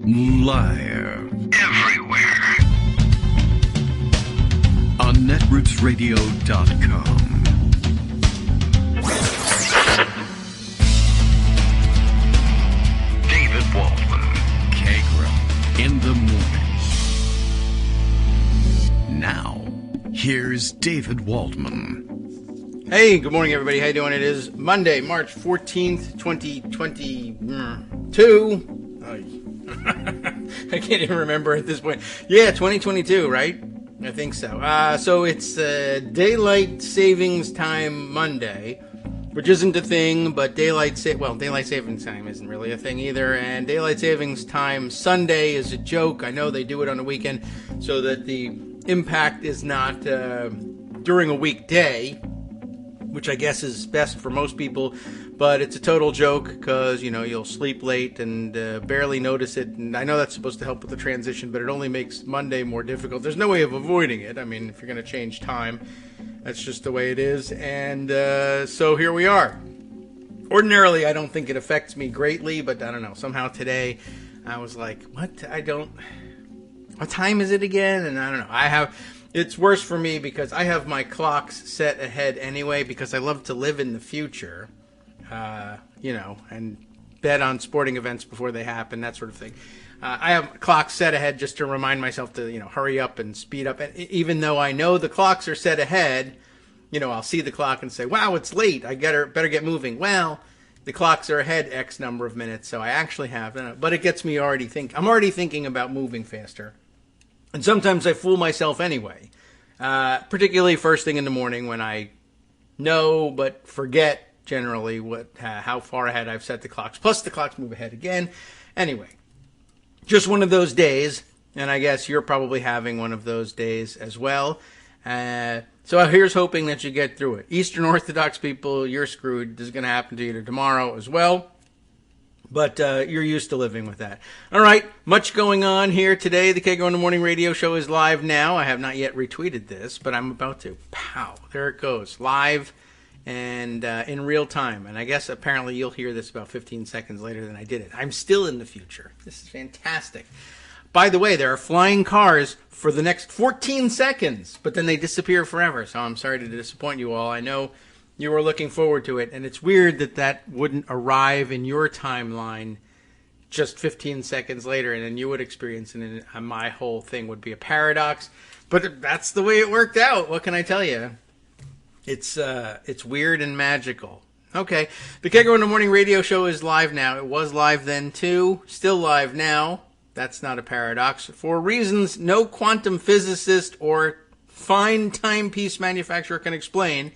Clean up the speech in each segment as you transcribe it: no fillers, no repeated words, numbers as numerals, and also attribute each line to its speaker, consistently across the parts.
Speaker 1: Live. Everywhere. On netrootsradio.com. David Waldman. Kagro. In the morning. Now, here's David Waldman.
Speaker 2: Hey, good morning, everybody. How you doing? It is Monday, March 14th, 2022. I can't even remember at this point. Yeah, 2022, right? I think so. So it's Daylight Savings Time Monday, which isn't a thing, but Daylight Savings Time isn't really a thing either. And Daylight Savings Time Sunday is a joke. I know they do it on the weekend so that the impact is not during a weekday, which I guess is best for most people, but it's a total joke because, you know, you'll sleep late and barely notice it, and I know that's supposed to help with the transition, but it only makes Monday more difficult. There's no way of avoiding it. I mean, if you're going to change time, that's just the way it is, and so here we are. Ordinarily, I don't think it affects me greatly, but I don't know, somehow today I was like, what time is it again? And I don't know, it's worse for me because I have my clocks set ahead anyway because I love to live in the future, and bet on sporting events before they happen, that sort of thing. I have clocks set ahead just to remind myself to, hurry up and speed up. And even though I know the clocks are set ahead, I'll see the clock and say, wow, it's late. I better get moving. Well, the clocks are ahead X number of minutes, so I actually have, but it gets me I'm already thinking about moving faster. And sometimes I fool myself anyway, particularly first thing in the morning when I know but forget generally how far ahead I've set the clocks. Plus the clocks move ahead again. Anyway, just one of those days, and I guess you're probably having one of those days as well. So here's hoping that you get through it. Eastern Orthodox people, you're screwed. This is going to happen to you tomorrow as well. But you're used to living with that. All right, much going on here today. The Kagro in the Morning radio show is live now. I have not yet retweeted this, but I'm about to. Pow, there it goes. Live and in real time. And I guess apparently you'll hear this about 15 seconds later than I did it. I'm still in the future. This is fantastic. By the way, there are flying cars for the next 14 seconds, but then they disappear forever. So I'm sorry to disappoint you all. I know you were looking forward to it, and it's weird that wouldn't arrive in your timeline just 15 seconds later, and then you would experience it, and my whole thing would be a paradox. But that's the way it worked out. What can I tell you? It's weird and magical. Okay, the Kagro in the Morning radio show is live now. It was live then, too. Still live now. That's not a paradox. For reasons no quantum physicist or fine timepiece manufacturer can explain,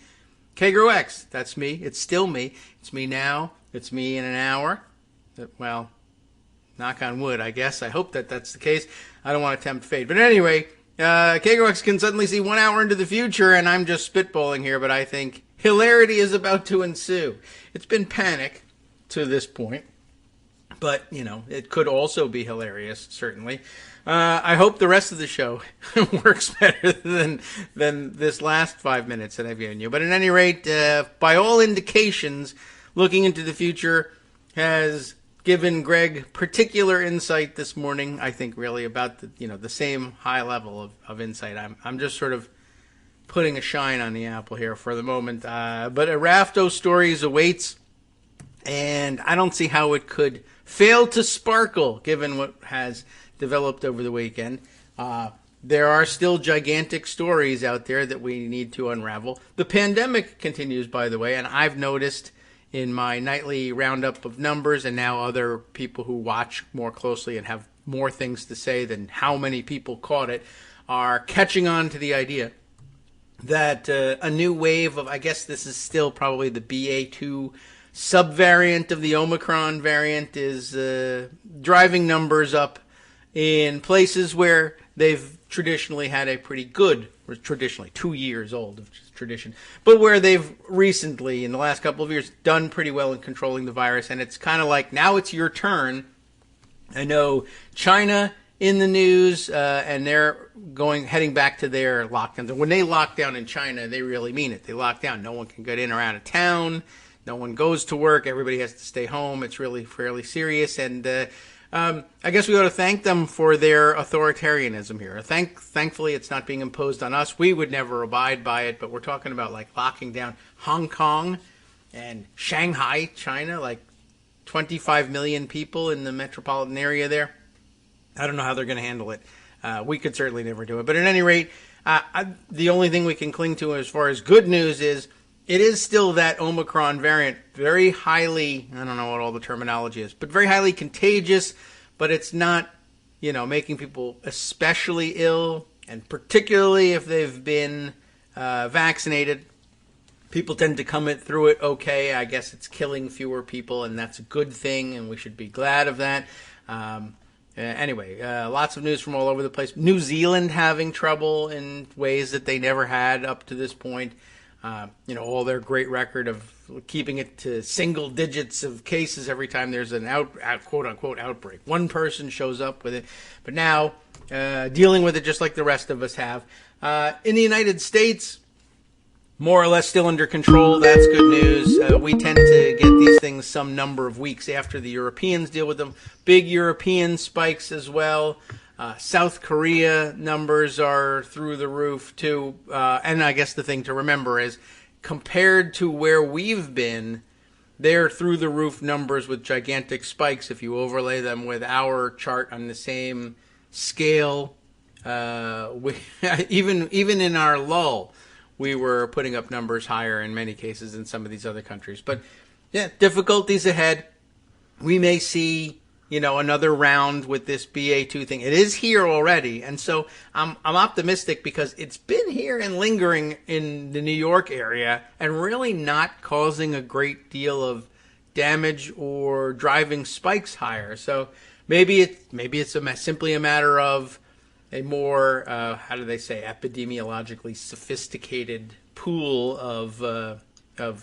Speaker 2: Kagro X, that's me. It's still me. It's me now. It's me in an hour. Well, knock on wood, I guess. I hope that's the case. I don't want to tempt fate. But anyway, Kagro X can suddenly see 1 hour into the future, and I'm just spitballing here, but I think hilarity is about to ensue. It's been panic to this point, but, it could also be hilarious, certainly. I hope the rest of the show works better than this last 5 minutes that I've given you. But at any rate, by all indications, looking into the future has given Greg particular insight this morning. I think really about the same high level of insight. I'm just sort of putting a shine on the apple here for the moment. But a raft of stories awaits, and I don't see how it could fail to sparkle given what has developed over the weekend. There are still gigantic stories out there that we need to unravel. The pandemic continues, by the way, and I've noticed in my nightly roundup of numbers, and now other people who watch more closely and have more things to say than how many people caught it, are catching on to the idea that a new wave of, I guess this is still probably the BA2 subvariant of the Omicron variant, is driving numbers up in places where they've traditionally had a pretty good, or traditionally 2 years old, which is tradition, but where they've recently, in the last couple of years, done pretty well in controlling the virus. And it's kind of like, now it's your turn. I know China in the news, and they're heading back to their lockdowns. And when they lock down in China, they really mean it. They lock down. No one can get in or out of town. No one goes to work. Everybody has to stay home. It's really fairly serious. And I guess we ought to thank them for their authoritarianism here. Thankfully, it's not being imposed on us. We would never abide by it, but we're talking about like locking down Hong Kong and Shanghai, China, like 25 million people in the metropolitan area there. I don't know how they're going to handle it. We could certainly never do it. But at any rate, the only thing we can cling to as far as good news is it is still that Omicron variant, very highly, I don't know what all the terminology is, but very highly contagious, but it's not, making people especially ill, and particularly if they've been vaccinated. People tend to come through it okay. I guess it's killing fewer people, and that's a good thing, and we should be glad of that. Anyway, lots of news from all over the place. New Zealand having trouble in ways that they never had up to this point. All their great record of keeping it to single digits of cases every time there's an quote-unquote outbreak. One person shows up with it. But now, dealing with it just like the rest of us have. In the United States, more or less still under control. That's good news. We tend to get these things some number of weeks after the Europeans deal with them. Big European spikes as well. South Korea numbers are through the roof too. And I guess the thing to remember is, compared to where we've been, they're through the roof numbers with gigantic spikes. If you overlay them with our chart on the same scale, even in our lull, we were putting up numbers higher in many cases in some of these other countries. But yeah, difficulties ahead. We may see, another round with this BA2 thing. It is here already, and so I'm optimistic because it's been here and lingering in the New York area and really not causing a great deal of damage or driving spikes higher. So maybe it's simply a matter of a more, epidemiologically sophisticated pool of I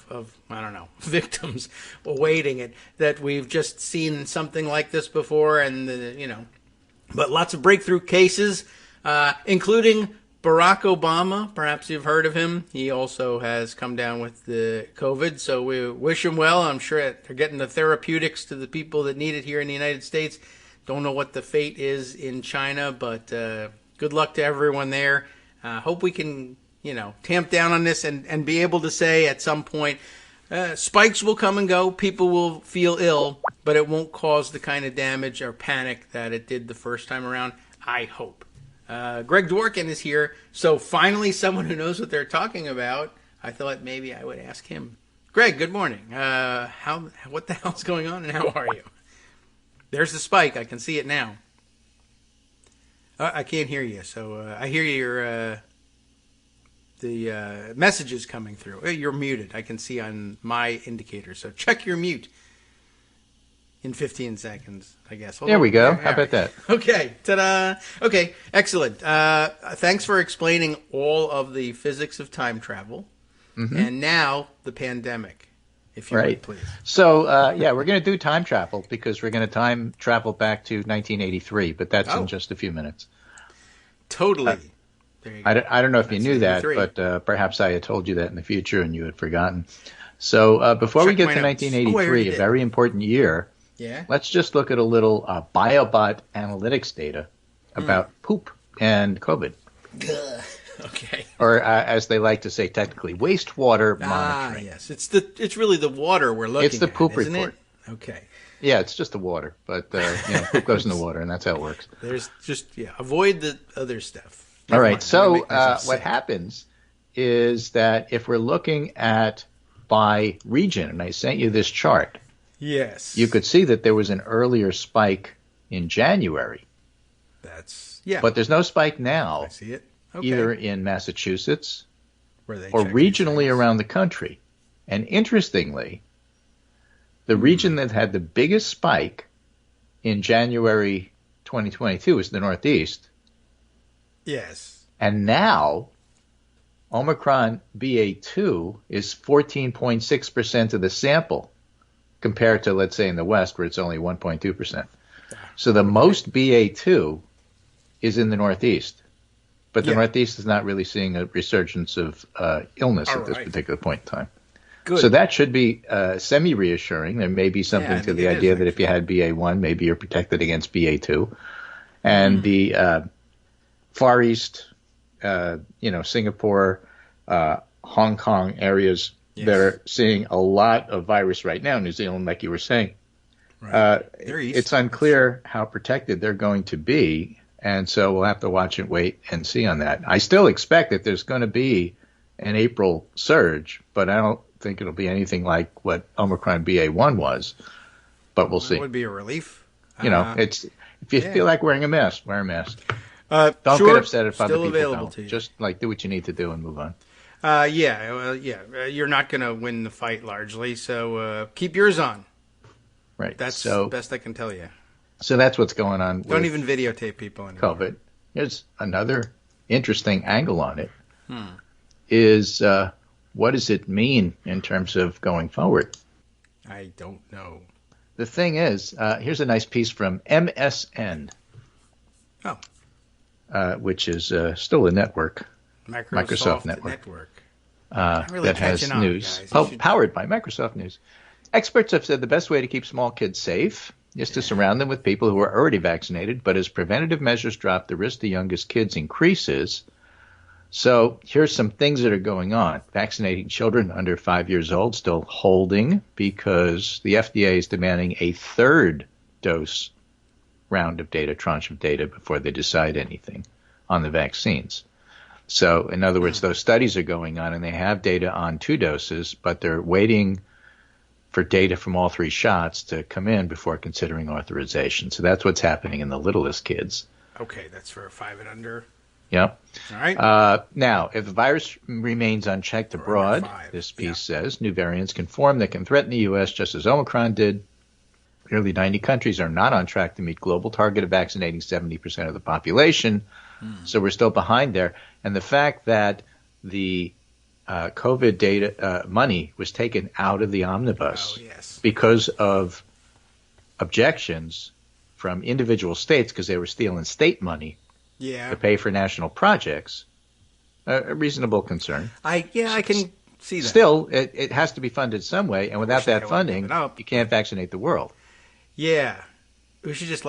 Speaker 2: don't know, victims awaiting it, that we've just seen something like this before, and but lots of breakthrough cases, including Barack Obama. Perhaps you've heard of him. He also has come down with the COVID, so we wish him well. I'm sure they're getting the therapeutics to the people that need it here in the United States. Don't know what the fate is in China, but good luck to everyone there. Hope we can, tamp down on this and be able to say at some point, spikes will come and go, people will feel ill, but it won't cause the kind of damage or panic that it did the first time around, I hope. Greg Dworkin is here, so finally someone who knows what they're talking about. I thought maybe I would ask him. Greg, good morning. What the hell's going on and how are you? There's the spike. I can see it now. I can't hear you, so I hear your the messages coming through. You're muted. I can see on my indicator, so check your mute in 15 seconds, I guess.
Speaker 3: There we go. How about that?
Speaker 2: Okay. Ta-da. Okay, excellent. Thanks for explaining all of the physics of time travel, and now the pandemic. If you would, please.
Speaker 3: So, we're going to do time travel because we're going to time travel back to 1983, but that's in just a few minutes.
Speaker 2: Totally.
Speaker 3: I don't know if you knew that, but perhaps I had told you that in the future and you had forgotten. So before we get to 1983, a very important year, let's just look at a little BioBot analytics data about poop and COVID.
Speaker 2: Okay.
Speaker 3: Or as they like to say technically, wastewater monitoring.
Speaker 2: Yes. It's really the water we're looking at.
Speaker 3: It's the poop
Speaker 2: isn't
Speaker 3: report.
Speaker 2: It? Okay.
Speaker 3: Yeah, it's just the water, but poop goes in the water, and that's how it works.
Speaker 2: There's just avoid the other stuff.
Speaker 3: All right. So what happens is that if we're looking at by region, and I sent you this chart.
Speaker 2: Yes.
Speaker 3: You could see that there was an earlier spike in January. But there's no spike now.
Speaker 2: I see it. Okay.
Speaker 3: Either in Massachusetts or regionally around the country. And interestingly, the region that had the biggest spike in January 2022 was the Northeast.
Speaker 2: Yes.
Speaker 3: And now, Omicron BA2 is 14.6% of the sample compared to, let's say, in the West where it's only 1.2%. So the most BA2 is in the Northeast. But the Northeast is not really seeing a resurgence of illness at this particular point in time.
Speaker 2: Good.
Speaker 3: So that should be semi-reassuring. There may be something to the idea that if you had BA1, maybe you're protected against BA2. And the Far East, Singapore, Hong Kong areas that are seeing a lot of virus right now, New Zealand, like you were saying, it's unclear how protected they're going to be. And so we'll have to watch and wait and see on that. I still expect that there's going to be an April surge, but I don't think it'll be anything like what Omicron BA1 was. But we'll see. It
Speaker 2: would be a relief.
Speaker 3: It's if you feel like wearing a mask, wear a mask. Don't get upset if other people don't. Just do what you need to do and move on.
Speaker 2: You're not going to win the fight largely, so keep yours on.
Speaker 3: Right.
Speaker 2: That's the best I can tell you.
Speaker 3: So that's what's going on.
Speaker 2: Don't even videotape people anymore.
Speaker 3: COVID. Here's another interesting angle on it. Is what does it mean in terms of going forward?
Speaker 2: I don't know.
Speaker 3: The thing is, here's a nice piece from MSN. Which is still a network. Microsoft Network. That has news powered by Microsoft News. Experts have said the best way to keep small kids safe is to surround them with people who are already vaccinated, but as preventative measures drop, the risk to youngest kids increases. So here's some things that are going on. Vaccinating children under 5 years old still holding because the FDA is demanding a third dose round of data, tranche of data, before they decide anything on the vaccines. So, in other words, those studies are going on, and they have data on 2 doses, but they're waiting for data from all 3 shots to come in before considering authorization. So that's what's happening in the littlest kids.
Speaker 2: Okay, that's for 5 and under.
Speaker 3: Yep.
Speaker 2: All right.
Speaker 3: Now, if the virus remains unchecked abroad, this piece says, new variants can form that can threaten the U.S. just as Omicron did. Nearly 90 countries are not on track to meet global target of vaccinating 70% of the population. So we're still behind there. And the fact that the COVID data money was taken out of the omnibus because of objections from individual states because they were stealing state money to pay for national projects, a reasonable concern.
Speaker 2: I can see that.
Speaker 3: Still, it has to be funded some way, and without that funding, you can't vaccinate the world.
Speaker 2: Yeah, we should just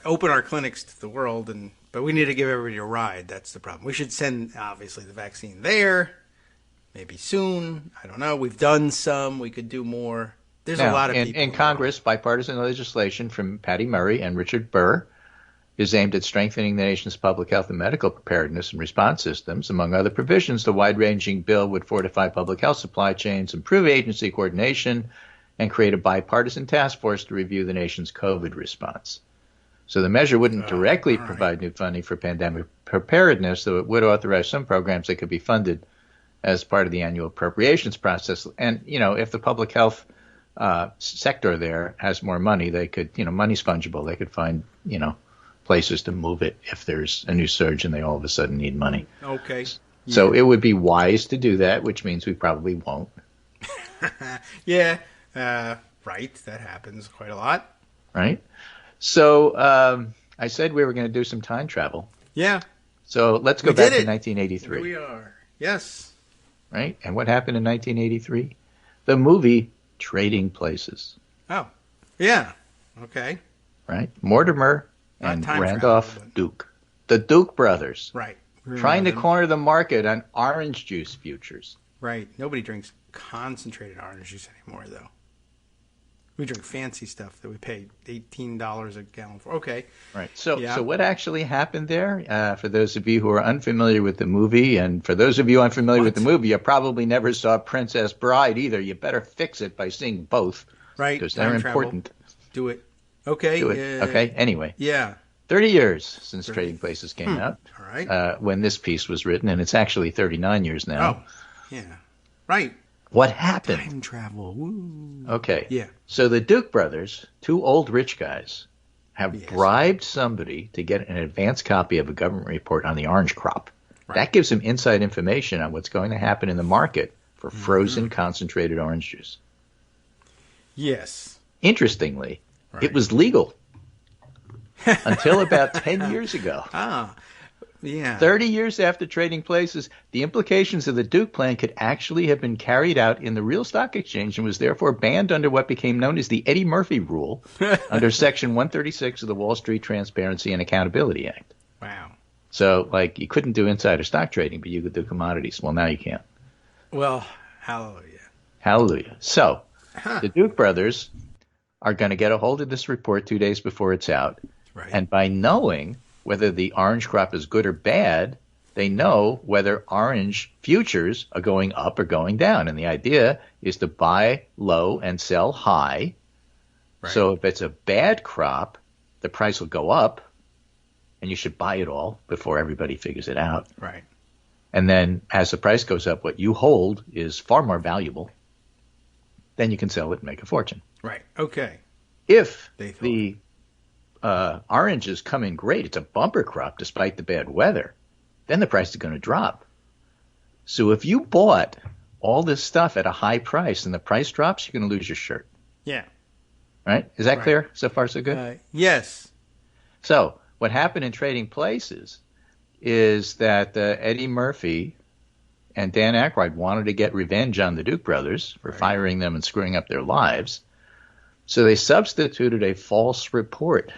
Speaker 2: open our clinics to the world, but we need to give everybody a ride. That's the problem. We should send, obviously, the vaccine there, maybe soon. I don't know. We've done some. We could do more. There's a lot of people.
Speaker 3: In Congress, bipartisan legislation from Patty Murray and Richard Burr is aimed at strengthening the nation's public health and medical preparedness and response systems. Among other provisions, the wide-ranging bill would fortify public health supply chains, improve agency coordination, and create a bipartisan task force to review the nation's COVID response. So the measure wouldn't directly provide new funding for pandemic preparedness, though it would authorize some programs that could be funded as part of the annual appropriations process. And, if the public health sector there has more money, they could, money's fungible. They could find, places to move it if there's a new surge and they all of a sudden need money.
Speaker 2: Okay.
Speaker 3: So it would be wise to do that, which means we probably won't.
Speaker 2: Right. That happens quite a lot.
Speaker 3: Right. So I said we were going to do some time travel.
Speaker 2: Yeah.
Speaker 3: So let's go back to 1983.
Speaker 2: Here we are. Yes.
Speaker 3: Right. And what happened in 1983? The movie Trading Places.
Speaker 2: Oh. Yeah. Okay.
Speaker 3: Right. Mortimer and Randolph Duke. The Duke brothers.
Speaker 2: Right.
Speaker 3: Trying to corner the market on orange juice futures.
Speaker 2: Right. Nobody drinks concentrated orange juice anymore, though. We drink fancy stuff that we pay $18 a gallon for. Okay.
Speaker 3: Right. So what actually happened there, for those of you who are unfamiliar with the movie, and for those of you unfamiliar with the movie, you probably never saw Princess Bride either. You better fix it by seeing both.
Speaker 2: Right.
Speaker 3: Because they're important.
Speaker 2: Do it. Okay.
Speaker 3: Do it. Okay. Anyway.
Speaker 2: Yeah.
Speaker 3: 30 years since Trading Places came out.
Speaker 2: All right.
Speaker 3: When this piece was written, and it's actually 39 years now.
Speaker 2: Oh. Yeah. Right.
Speaker 3: What happened?
Speaker 2: Time travel. Woo.
Speaker 3: Okay.
Speaker 2: Yeah.
Speaker 3: So the Duke brothers, 2 old rich guys, have bribed somebody to get an advance copy of a government report on the orange crop. Right. That gives them inside information on what's going to happen in the market for frozen concentrated orange juice.
Speaker 2: Yes.
Speaker 3: Interestingly, it was legal until about 10 years ago.
Speaker 2: Yeah.
Speaker 3: 30 years after trading places, the implications of the Duke plan could actually have been carried out in the real stock exchange and was therefore banned under what became known as the Eddie Murphy Rule under Section 136 of the Wall Street Transparency and Accountability Act.
Speaker 2: Wow.
Speaker 3: So, like, you couldn't do insider stock trading, but you could do commodities. Well, now you can't.
Speaker 2: Well, hallelujah.
Speaker 3: Hallelujah. So, the Duke brothers are going to get a hold of this report 2 days before it's out.
Speaker 2: Right.
Speaker 3: And by knowing whether the orange crop is good or bad, they know whether orange futures are going up or going down. And the idea is to buy low and sell high. Right. So if it's a bad crop, the price will go up, and you should buy it all before everybody figures it out.
Speaker 2: Right.
Speaker 3: And then as the price goes up, what you hold is far more valuable. Then you can sell it and make a fortune.
Speaker 2: Right. Okay.
Speaker 3: If the oranges come in great, it's a bumper crop despite the bad weather, then the price is going to drop. So if you bought all this stuff at a high price and the price drops, you're going to lose your shirt.
Speaker 2: Yeah.
Speaker 3: Right? Is that clear? So far, so good?
Speaker 2: Yes.
Speaker 3: So what happened in Trading Places is that Eddie Murphy and Dan Aykroyd wanted to get revenge on the Duke brothers for firing them and screwing up their lives. So they substituted a false report.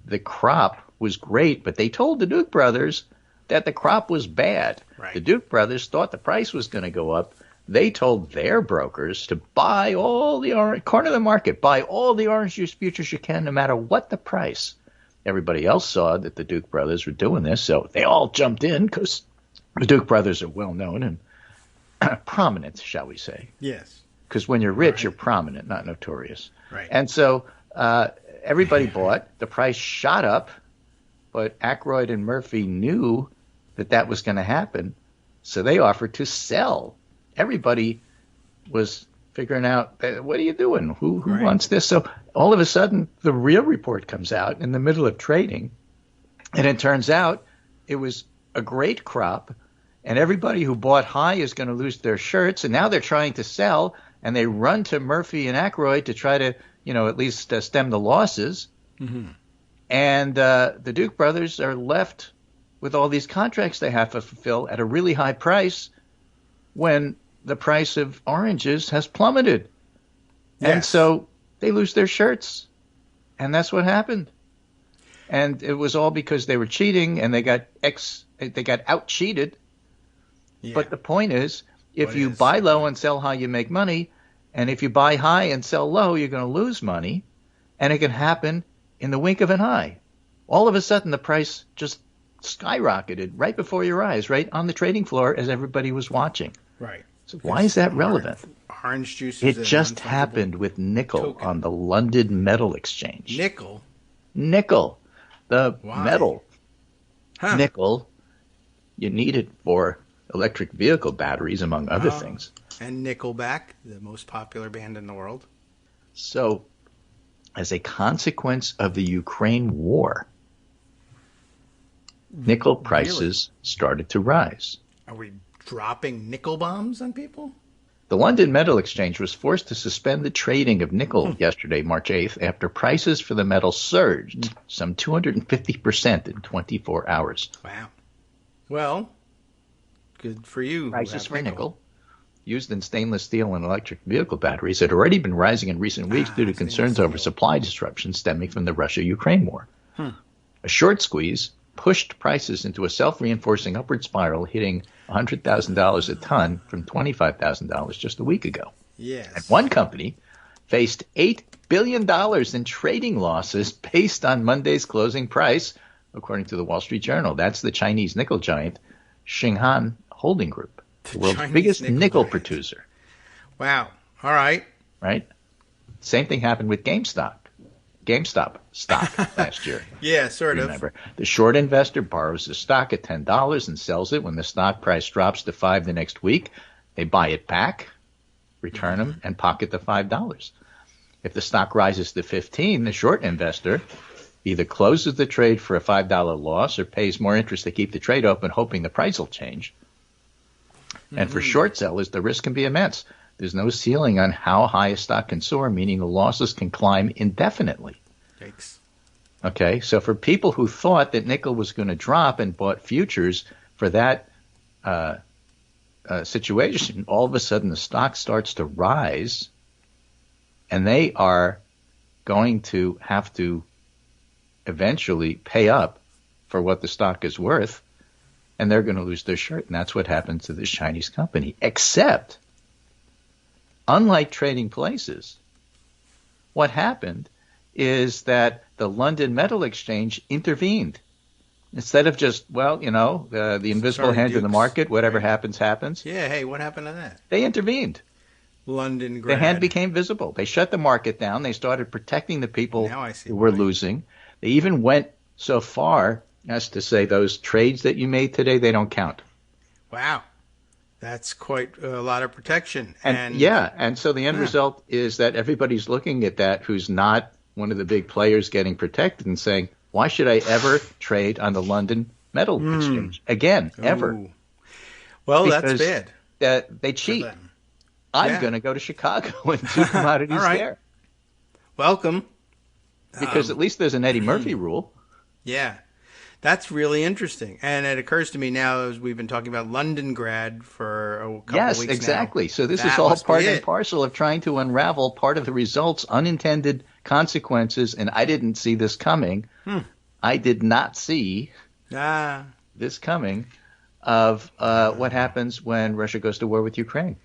Speaker 3: The crop was great, but they told the Duke brothers that the crop was bad.
Speaker 2: Right.
Speaker 3: The Duke brothers thought the price was going to go up. They told their brokers to buy all the orange, corner the market, buy all the orange juice futures you can, no matter what the price. Everybody else saw that the Duke brothers were doing this, so they all jumped in because the Duke brothers are well known and prominent, shall we say.
Speaker 2: Yes.
Speaker 3: Because when you're rich, you're prominent, not notorious.
Speaker 2: Right.
Speaker 3: And so everybody bought. The price shot up, but Aykroyd and Murphy knew that that was going to happen, so they offered to sell. Everybody was figuring out, what are you doing? Who wants this? So all of a sudden, the real report comes out in the middle of trading, and it turns out it was a great crop, and everybody who bought high is going to lose their shirts, and now they're trying to sell, and they run to Murphy and Aykroyd to try to, at least stem the losses. Mm-hmm. And the Duke brothers are left with all these contracts they have to fulfill at a really high price when the price of oranges has plummeted. Yes. And so they lose their shirts. And that's what happened. And it was all because they were cheating and they got out-cheated. Yeah. But the point is, if you buy low and sell high, you make money. And if you buy high and sell low, you're going to lose money. And it can happen in the wink of an eye. All of a sudden, the price just skyrocketed right before your eyes, right on the trading floor as everybody was watching.
Speaker 2: Right.
Speaker 3: So why is that relevant?
Speaker 2: Orange juice.
Speaker 3: It just happened with nickel token on the London Metal Exchange.
Speaker 2: Nickel?
Speaker 3: Nickel. The metal. Huh. Nickel, you need it for electric vehicle batteries, among other things.
Speaker 2: And Nickelback, the most popular band in the world.
Speaker 3: So, as a consequence of the Ukraine war, nickel prices started to rise.
Speaker 2: Are we dropping nickel bombs on people?
Speaker 3: The London Metal Exchange was forced to suspend the trading of nickel yesterday, March 8th, after prices for the metal surged some 250% in 24 hours.
Speaker 2: Wow. Well, good for you.
Speaker 3: Prices for nickel used in stainless steel and electric vehicle batteries had already been rising in recent weeks due to concerns over supply disruptions stemming from the Russia-Ukraine war. A short squeeze pushed prices into a self-reinforcing upward spiral, hitting $100,000 a ton from $25,000 just a week ago.
Speaker 2: Yes.
Speaker 3: And one company faced $8 billion in trading losses based on Monday's closing price, according to the Wall Street Journal. That's the Chinese nickel giant Xinghan Holding Group, the world's biggest nickel producer.
Speaker 2: Wow. All right.
Speaker 3: Right? Same thing happened with GameStop stock last year.
Speaker 2: Yeah, sort of.
Speaker 3: Remember, the short investor borrows the stock at $10 and sells it when the stock price drops to $5 the next week. They buy it back, return them, and pocket the $5. If the stock rises to $15, the short investor either closes the trade for a $5 loss or pays more interest to keep the trade open, hoping the price will change. And for short sellers, the risk can be immense. There's no ceiling on how high a stock can soar, meaning the losses can climb indefinitely.
Speaker 2: Yikes.
Speaker 3: Okay, so for people who thought that nickel was going to drop and bought futures for that situation, all of a sudden the stock starts to rise, and they are going to have to eventually pay up for what the stock is worth, and they're going to lose their shirt. And that's what happened to this Chinese company. Except, unlike Trading Places, what happened is that the London Metal Exchange intervened. Instead of just, the invisible hand in the market, whatever happens, happens.
Speaker 2: Yeah, hey, what happened to that?
Speaker 3: They intervened.
Speaker 2: London grad.
Speaker 3: The hand became visible. They shut the market down. They started protecting the people who were losing. They even went so far as to say those trades that you made today, they don't count.
Speaker 2: Wow. That's quite a lot of protection.
Speaker 3: And so the end result is that everybody's looking at that who's not one of the big players getting protected and saying, why should I ever trade on the London Metal Exchange again, ever?
Speaker 2: Well, because that's
Speaker 3: bad. They cheat. I'm going to go to Chicago and do commodities there.
Speaker 2: Welcome.
Speaker 3: Because at least there's an Eddie Murphy rule.
Speaker 2: Yeah. That's really interesting. And it occurs to me now, as we've been talking about London grad for a couple of weeks now.
Speaker 3: Yes, exactly. So this is all part and parcel of trying to unravel part of the results, unintended consequences, and I didn't see this coming. I did not see this coming of what happens when Russia goes to war with Ukraine.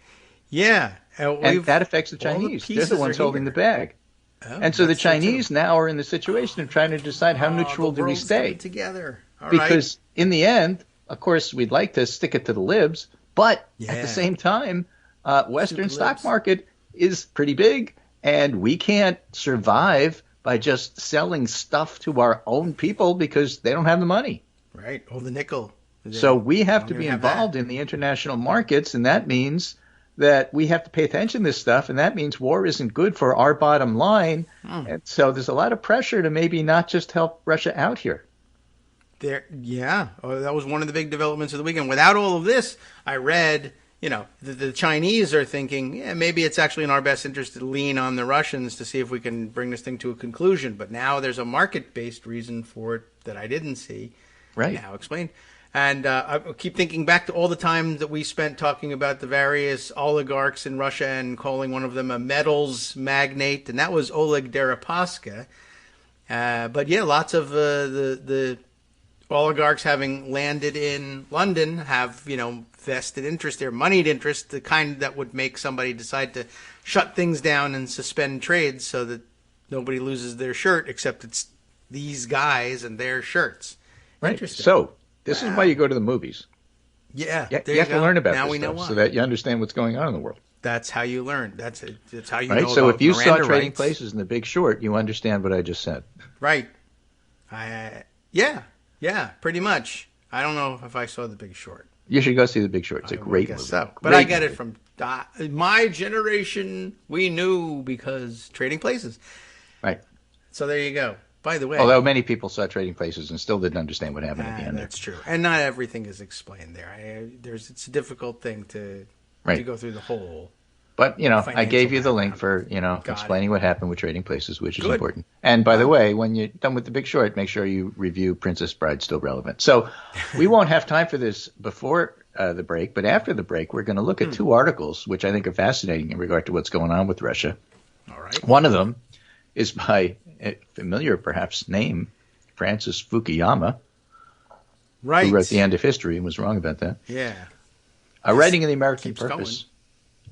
Speaker 2: Yeah.
Speaker 3: And that affects the Chinese. They're the ones holding the bag. Oh, and so the Chinese now are in the situation of trying to decide how neutral do we stay
Speaker 2: together.
Speaker 3: Because in the end, of course, we'd like to stick it to the libs, but at the same time, Western stock market is pretty big, and we can't survive by just selling stuff to our own people because they don't have the money.
Speaker 2: Right. Oh, the nickel.
Speaker 3: So we have to be involved in the international markets, and that means that we have to pay attention to this stuff, and that means war isn't good for our bottom line. And so there's a lot of pressure to maybe not just help Russia out here.
Speaker 2: That was one of the big developments of the weekend. Without all of this, I read, the Chinese are thinking, maybe it's actually in our best interest to lean on the Russians to see if we can bring this thing to a conclusion. But now there's a market-based reason for it that I didn't see.
Speaker 3: Right.
Speaker 2: Now explain. And I keep thinking back to all the time that we spent talking about the various oligarchs in Russia and calling one of them a metals magnate, and that was Oleg Deripaska. But lots of the oligarchs having landed in London have, vested interest there, moneyed interest, the kind that would make somebody decide to shut things down and suspend trades so that nobody loses their shirt, except it's these guys and their shirts.
Speaker 3: Right.
Speaker 2: Interesting.
Speaker 3: So this is why you go to the movies.
Speaker 2: Yeah.
Speaker 3: You have to learn about this stuff so that you understand what's going on in the world.
Speaker 2: That's how you learn. That's how you know.
Speaker 3: Right. So if you saw
Speaker 2: Miranda
Speaker 3: Trading
Speaker 2: rights.
Speaker 3: Places in The Big Short, you understand what I just said.
Speaker 2: Right. Yeah, pretty much. I don't know if I saw The Big Short.
Speaker 3: You should go see The Big Short. It's a great movie.
Speaker 2: So. But I get it from my generation. We knew because Trading Places.
Speaker 3: Right.
Speaker 2: So there you go. By the way,
Speaker 3: although many people saw Trading Places and still didn't understand what happened at the end.
Speaker 2: That's true, and not everything is explained there. It's a difficult thing to go through the whole.
Speaker 3: But I gave you the link for explaining what happened with Trading Places, which is important. And by the way, when you're done with The Big Short, make sure you review Princess Bride, Still Relevant. So we won't have time for this before the break, but after the break, we're going to look at two articles which I think are fascinating in regard to what's going on with Russia.
Speaker 2: All right.
Speaker 3: One of them is by a familiar, perhaps, name, Francis Fukuyama,
Speaker 2: right,
Speaker 3: who wrote The End of History and was wrong about that.
Speaker 2: Yeah.
Speaker 3: Writing in the American Purpose,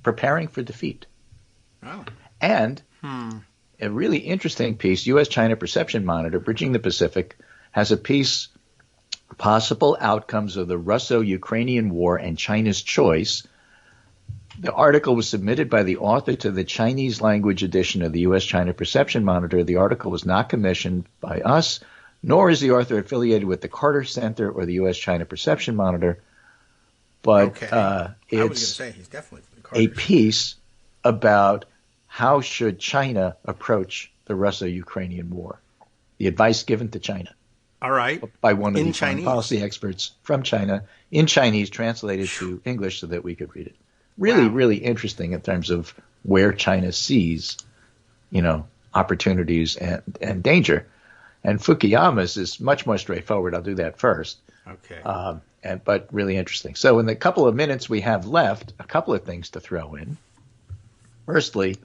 Speaker 3: Preparing for Defeat.
Speaker 2: Oh.
Speaker 3: And a really interesting piece, U.S.-China Perception Monitor, Bridging the Pacific, has a piece, Possible Outcomes of the Russo-Ukrainian War and China's Choice. The article was submitted by the author to the Chinese language edition of the U.S.-China Perception Monitor. The article was not commissioned by us, nor is the author affiliated with the Carter Center or the U.S.-China Perception Monitor. But it's
Speaker 2: he's definitely a
Speaker 3: piece about how should China approach the Russo-Ukrainian war. The advice given to China.
Speaker 2: All right.
Speaker 3: By one of the foreign policy experts from China in Chinese, translated to English so that we could read it. Really interesting in terms of where China sees, opportunities and danger. And Fukuyama's is much more straightforward. I'll do that first.
Speaker 2: Okay.
Speaker 3: But really interesting. So in the couple of minutes we have left, a couple of things to throw in. Firstly,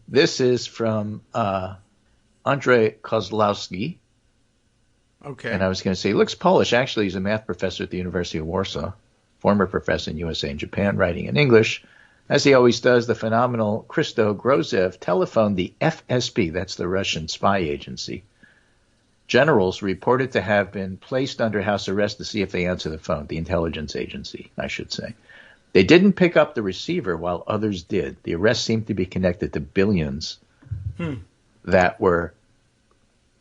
Speaker 3: this is from Andrzej Kozlowski.
Speaker 2: Okay.
Speaker 3: And I was going to say, he looks Polish. Actually, he's a math professor at the University of Warsaw, former professor in USA and Japan, writing in English. As he always does, the phenomenal Christo Grozev telephoned the FSB, that's the Russian spy agency, generals reported to have been placed under house arrest to see if they answer the phone, the intelligence agency, I should say. They didn't pick up the receiver while others did. The arrest seemed to be connected to billions that were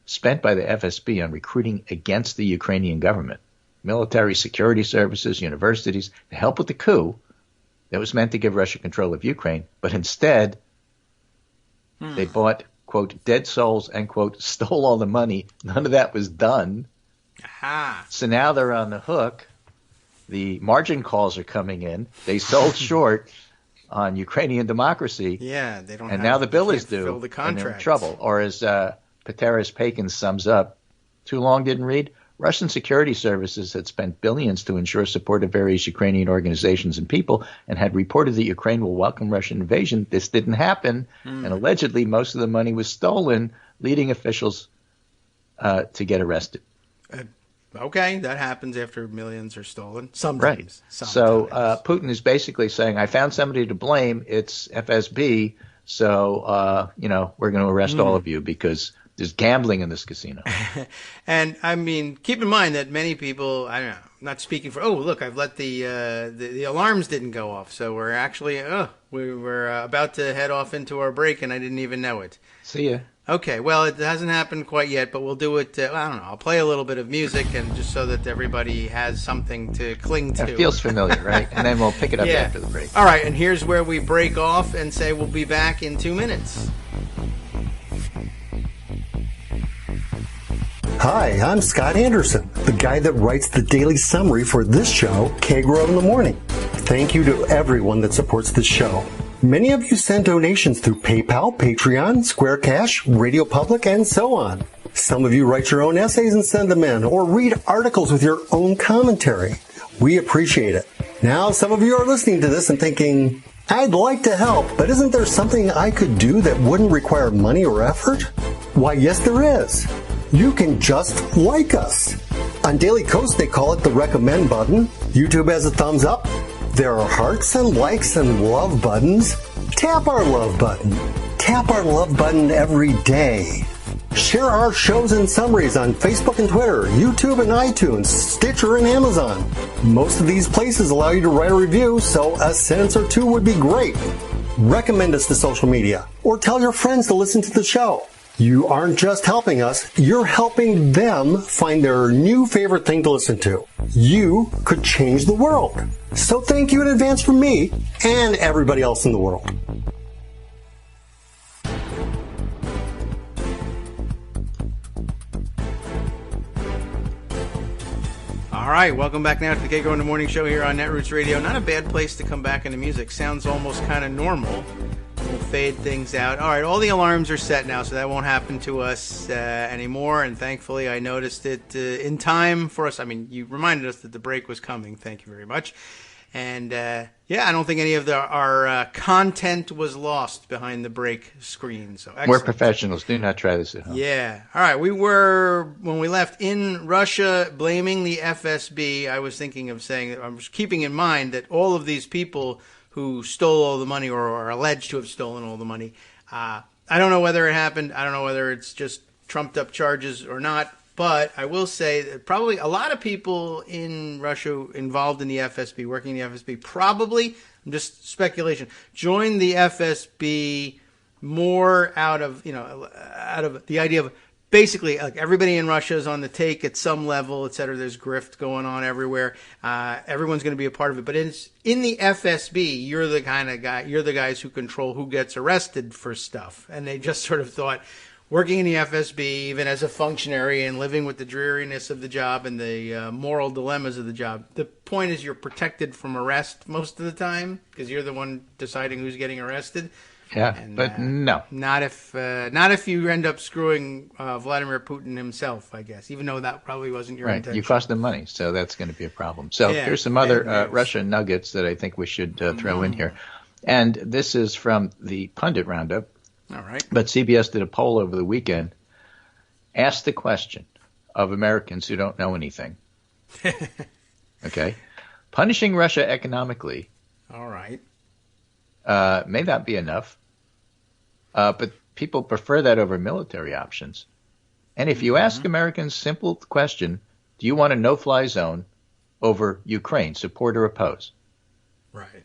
Speaker 3: spent by the FSB on recruiting against the Ukrainian government, military security services, universities, to help with the coup that was meant to give Russia control of Ukraine. But instead, they bought, quote, dead souls, end quote, stole all the money. None of that was done.
Speaker 2: Aha.
Speaker 3: So now they're on the hook. The margin calls are coming in. They sold short on Ukrainian democracy.
Speaker 2: Yeah, they don't.
Speaker 3: And now the bill is due.
Speaker 2: Fill the
Speaker 3: And they're in
Speaker 2: contracts.
Speaker 3: trouble. Or as Pateras Pakin sums up, too long didn't read. Russian security services had spent billions to ensure support of various Ukrainian organizations and people, and had reported that Ukraine will welcome Russian invasion. This didn't happen, and allegedly most of the money was stolen, leading officials to get arrested.
Speaker 2: Okay, that happens after millions are stolen. Sometimes.
Speaker 3: Right. So Putin is basically saying, I found somebody to blame. It's FSB. So, we're going to arrest all of you because there's gambling in this casino.
Speaker 2: And I mean, keep in mind that many people, I don't know, I'm not speaking for, look, I've let the alarms didn't go off. So we're actually, we were about to head off into our break and I didn't even know it.
Speaker 3: See ya.
Speaker 2: Okay, well, it hasn't happened quite yet, but we'll do it, I don't know, I'll play a little bit of music and just so that everybody has something to cling to.
Speaker 3: It feels familiar, right? And then we'll pick it up after the break.
Speaker 2: All right, and here's where we break off and say we'll be back in 2 minutes.
Speaker 4: Hi, I'm Scott Anderson, the guy that writes the daily summary for this show, Kagro in the Morning. Thank you to everyone that supports this show. Many of you send donations through PayPal, Patreon, Square Cash, Radio Public, and so on. Some of you write your own essays and send them in, or read articles with your own commentary. We appreciate it. Now, some of you are listening to this and thinking, I'd like to help, but isn't there something I could do that wouldn't require money or effort? Why, yes, there is. You can just like us. On Daily Kos, they call it the recommend button. YouTube has a thumbs up. There are hearts and likes and love buttons. Tap our love button. Tap our love button every day. Share our shows and summaries on Facebook and Twitter, YouTube and iTunes, Stitcher and Amazon. Most of these places allow you to write a review, so a sentence or two would be great. Recommend us to social media, or tell your friends to listen to the show. You aren't just helping us, you're helping them find their new favorite thing to listen to. You could change the world. So thank you in advance from me and everybody else in the world.
Speaker 2: All right, welcome back now to the Kagro in the Morning Show here on Netroots Radio. Not a bad place to come back into music. Sounds almost kind of normal. We'll fade things out. All right, all the alarms are set now, so that won't happen to us anymore. And thankfully, I noticed it in time for us. I mean, you reminded us that the break was coming. Thank you very much. And I don't think any of our content was lost behind the break screen. So excellent.
Speaker 3: We're professionals. Do not try this at home.
Speaker 2: Yeah. All right. We were, when we left, in Russia blaming the FSB. I was thinking of saying, I was keeping in mind that all of these people who stole all the money or are alleged to have stolen all the money, I don't know whether it happened. I don't know whether it's just trumped up charges or not. But I will say that probably a lot of people in Russia involved in the FSB, working in the FSB, probably, just speculation, joined the FSB more out of the idea of basically like everybody in Russia is on the take at some level, et cetera. There's grift going on everywhere. Everyone's going to be a part of it. But in the FSB, you're the kind of guy, you're the guys who control who gets arrested for stuff. And they just sort of thought, working in the FSB, even as a functionary and living with the dreariness of the job and the moral dilemmas of the job, the point is you're protected from arrest most of the time because you're the one deciding who's getting arrested.
Speaker 3: Yeah, and, but no.
Speaker 2: Not if you end up screwing Vladimir Putin himself, I guess, even though that probably wasn't your intention.
Speaker 3: You cost them money, so that's going to be a problem. So here's some other Russian nuggets that I think we should throw in here. And this is from the Pundit Roundup.
Speaker 2: All right.
Speaker 3: But CBS did a poll over the weekend, asked the question of Americans who don't know anything. Okay. Punishing Russia economically.
Speaker 2: All right.
Speaker 3: May not be enough, but people prefer that over military options. And if you ask Americans simple question, do you want a no-fly zone over Ukraine, support or oppose?
Speaker 2: Right.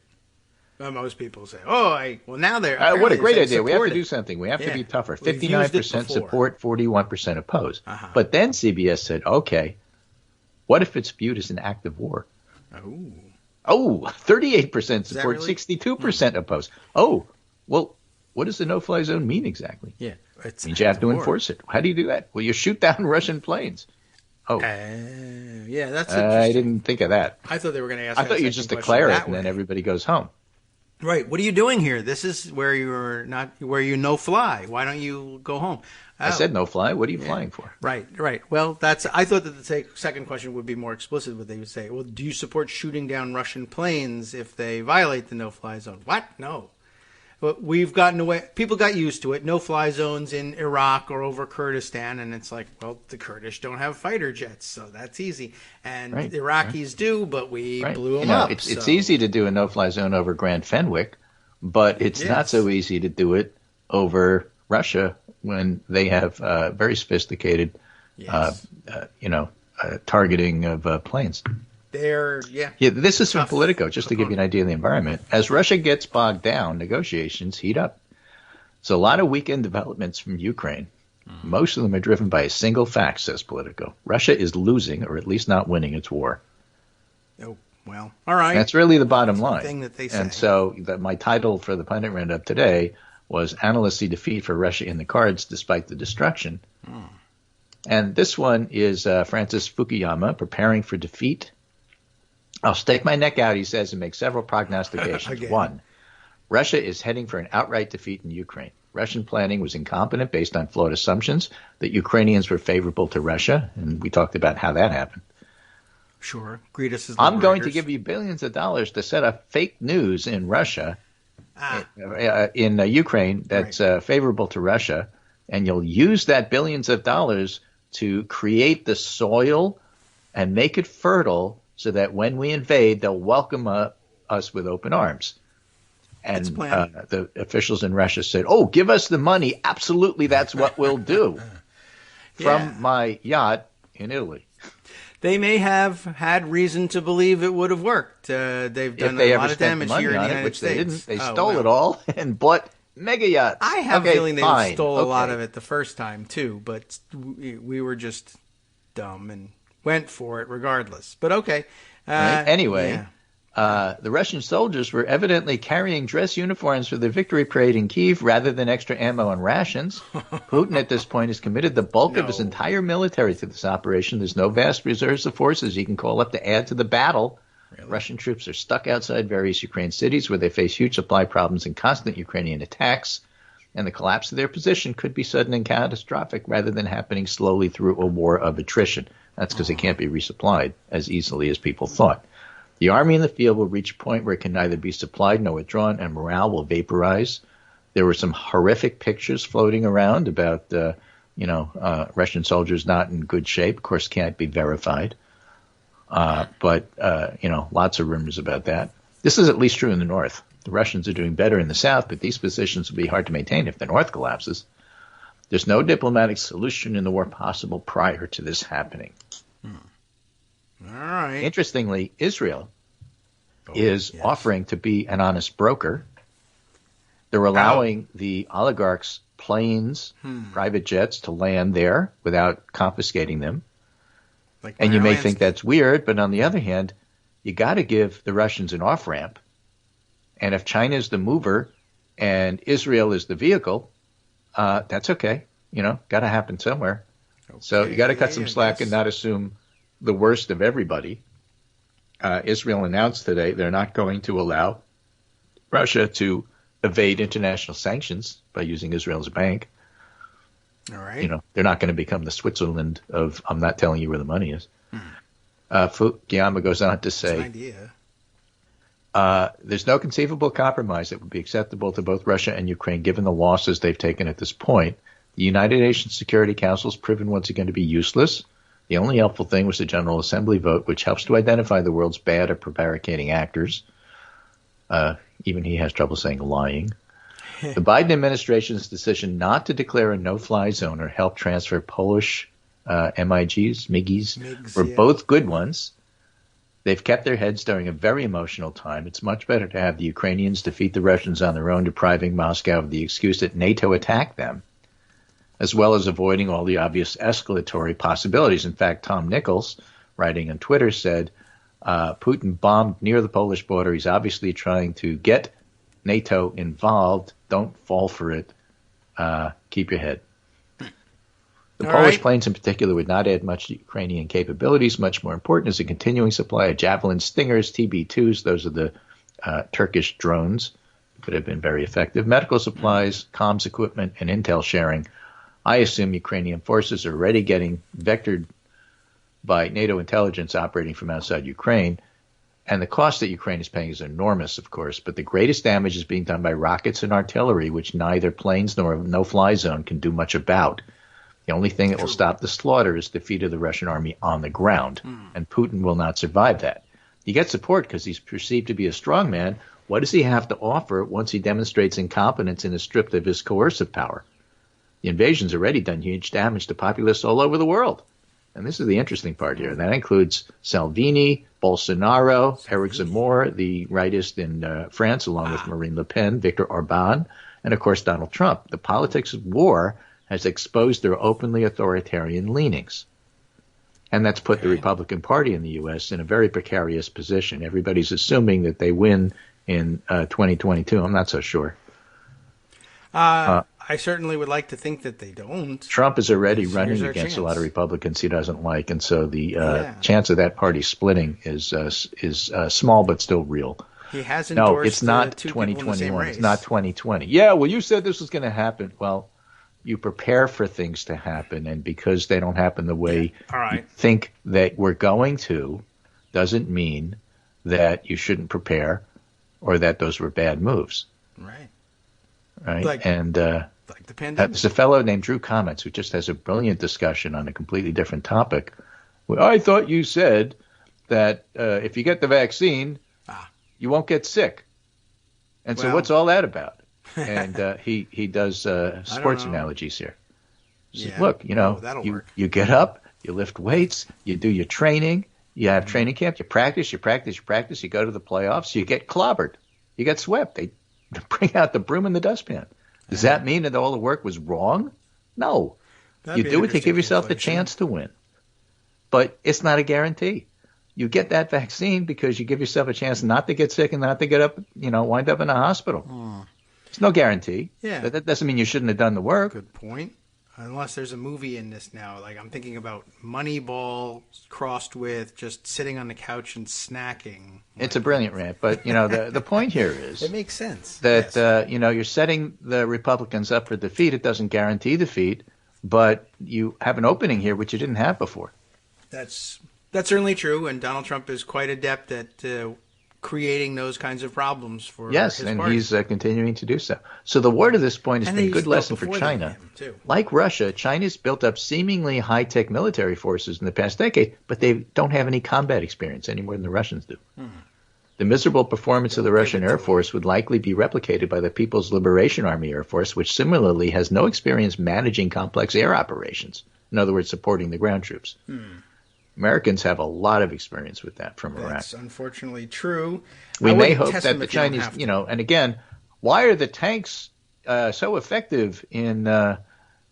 Speaker 2: Well, most people say, now they're...
Speaker 3: what a great idea. We have to do something. We have to be tougher. 59% support, 41% oppose. But then CBS said, okay, what if it's viewed as an act of war? Oh, 38% support, really? 62% oppose. Oh, well, what does the no-fly zone mean exactly?
Speaker 2: Yeah,
Speaker 3: it means you have to enforce it. How do you do that? Well, you shoot down Russian planes. Oh,
Speaker 2: yeah, that's interesting.
Speaker 3: I didn't think of that.
Speaker 2: I thought they were going to ask.
Speaker 3: I thought you just declare it and then everybody goes home.
Speaker 2: Right. What are you doing here? This is where you no fly. Why don't you go home?
Speaker 3: I said no fly. What are you flying for?
Speaker 2: Right. Well, I thought that the second question would be more explicit. What they would say, well, do you support shooting down Russian planes if they violate the no-fly zone? What? No. But we've gotten away. People got used to it. No-fly zones in Iraq or over Kurdistan, and it's like, well, the Kurdish don't have fighter jets, so that's easy. And the Iraqis do, but we blew them up.
Speaker 3: It's easy to do a no-fly zone over Grand Fenwick, but it's not so easy to do it over Russia when they have very sophisticated, targeting of planes. This is from Politico, just to give you an idea of the environment. As Russia gets bogged down, negotiations heat up. So a lot of weekend developments from Ukraine. Most of them are driven by a single fact, says Politico. Russia is losing, or at least not winning, its war.
Speaker 2: Oh, well, all right.
Speaker 3: That's really the bottom line.
Speaker 2: Thing that they say.
Speaker 3: And so my title for the Pundit Roundup today was Analysts See Defeat for Russia in the Cards Despite the Destruction. And this one is Francis Fukuyama, Preparing for Defeat. I'll stake my neck out, he says, and make several prognostications. One, Russia is heading for an outright defeat in Ukraine. Russian planning was incompetent based on flawed assumptions that Ukrainians were favorable to Russia, and we talked about how that happened.
Speaker 2: Sure. Greet us as
Speaker 3: I'm going to give you billions of dollars to set up fake news in Russia, in Ukraine, that's favorable to Russia, and you'll use that billions of dollars to create the soil and make it fertile so that when we invade, they'll welcome us with open arms. And the officials in Russia said, give us the money. Absolutely, that's what we'll do. From my yacht in Italy.
Speaker 2: They may have had reason to believe it would have worked. They've done a lot of damage here in the United States.
Speaker 3: They didn't. They stole it all and bought mega yachts.
Speaker 2: I have a feeling they stole a lot of it the first time, too. But we were just dumb and went for it regardless. But okay.
Speaker 3: Anyway, the Russian soldiers were evidently carrying dress uniforms for the victory parade in Kyiv rather than extra ammo and rations. Putin at this point has committed the bulk of his entire military to this operation. There's no vast reserves of forces he can call up to add to the battle. Really? Russian troops are stuck outside various Ukraine cities where they face huge supply problems and constant Ukrainian attacks. And the collapse of their position could be sudden and catastrophic rather than happening slowly through a war of attrition. That's because it can't be resupplied as easily as people thought. The army in the field will reach a point where it can neither be supplied nor withdrawn, and morale will vaporize. There were some horrific pictures floating around about, Russian soldiers not in good shape. Of course, can't be verified. But lots of rumors about that. This is at least true in the north. The Russians are doing better in the south, but these positions will be hard to maintain if the north collapses. There's no diplomatic solution in the war possible prior to this happening.
Speaker 2: All right.
Speaker 3: Interestingly, Israel is offering to be an honest broker. They're allowing the oligarchs' planes, private jets, to land there without confiscating them. And you may think that's weird, but on the other hand, you got to give the Russians an off-ramp. And if China is the mover and Israel is the vehicle, that's okay. Got to happen somewhere. Okay. So you got to cut some slack and not assume the worst of everybody. Israel announced today they're not going to allow Russia to evade international sanctions by using Israel as a bank.
Speaker 2: All right.
Speaker 3: They're not going to become the Switzerland of I'm not telling you where the money is. Fukuyama goes on to say,
Speaker 2: that's an idea.
Speaker 3: There's no conceivable compromise that would be acceptable to both Russia and Ukraine given the losses they've taken at this point. The United Nations Security Council has proven once again to be useless. The only helpful thing was the General Assembly vote, which helps to identify the world's bad or prevaricating actors. Even he has trouble saying lying. The Biden administration's decision not to declare a no-fly zone or help transfer Polish MiGs were both good ones. They've kept their heads during a very emotional time. It's much better to have the Ukrainians defeat the Russians on their own, depriving Moscow of the excuse that NATO attacked them, as well as avoiding all the obvious escalatory possibilities. In fact, Tom Nichols, writing on Twitter, said, Putin bombed near the Polish border. He's obviously trying to get NATO involved. Don't fall for it. Keep your head. The Polish planes in particular would not add much to Ukrainian capabilities. Much more important is a continuing supply of Javelin Stingers, TB2s. Those are the Turkish drones that have been very effective. Medical supplies, comms equipment, and intel sharing. I assume Ukrainian forces are already getting vectored by NATO intelligence operating from outside Ukraine. And the cost that Ukraine is paying is enormous, of course. But the greatest damage is being done by rockets and artillery, which neither planes nor a no-fly zone can do much about. The only thing that will stop the slaughter is defeat of the Russian army on the ground, and Putin will not survive that. He gets support because he's perceived to be a strong man. What does he have to offer once he demonstrates incompetence and is stripped of his coercive power? The invasion's already done huge damage to populace all over the world. And this is the interesting part here. That includes Salvini, Bolsonaro, Eric Zemmour, the rightist in France, along with Marine Le Pen, Viktor Orban, and, of course, Donald Trump. The politics of war has exposed their openly authoritarian leanings. And that's put the Republican Party in the U.S. in a very precarious position. Everybody's assuming that they win in 2022. I'm not so sure.
Speaker 2: I certainly would like to think that they don't.
Speaker 3: Trump is already running against a lot of Republicans he doesn't like, and so the chance of that party splitting is small but still real.
Speaker 2: He has endorsed
Speaker 3: no, it's not 2021. It's not 2020. Yeah, well, you said this was going to happen. Well, you prepare for things to happen, and because they don't happen the way you think that we're going to, doesn't mean that you shouldn't prepare or that those were bad moves. Right? Like the pandemic. There's a fellow named Drew Comments who just has a brilliant discussion on a completely different topic. Well, I thought you said that if you get the vaccine, you won't get sick. And so what's all that about? And he does sports analogies here. He says, look, you get up, you lift weights, you do your training, you have training camp, you practice, you go to the playoffs, you get clobbered, you get swept. They bring out the broom and the dustpan. Does that mean that all the work was wrong? No. You do it to give yourself the chance to win. But it's not a guarantee. You get that vaccine because you give yourself a chance not to get sick and not to get up, wind up in a hospital. It's no guarantee. Yeah. But that doesn't mean you shouldn't have done the work.
Speaker 2: Good point. Unless there's a movie in this now. Like I'm thinking about Moneyball crossed with just sitting on the couch and snacking.
Speaker 3: It's a brilliant rant. But, the point here is.
Speaker 2: It makes sense.
Speaker 3: That, you're setting the Republicans up for defeat. It doesn't guarantee defeat. But you have an opening here which you didn't have before.
Speaker 2: That's certainly true. And Donald Trump is quite adept at creating those kinds of problems for his party.
Speaker 3: He's continuing to do so. So the war to this point has been a good lesson for China. Like Russia, China's built up seemingly high-tech military forces in the past decade, but they don't have any combat experience any more than the Russians do. The miserable performance of the Russian Air Force would likely be replicated by the People's Liberation Army Air Force, which similarly has no experience managing complex air operations. In other words, supporting the ground troops. Americans have a lot of experience with that from Iraq.
Speaker 2: That's unfortunately true.
Speaker 3: We may hope that the Chinese, and again, why are the tanks so effective in,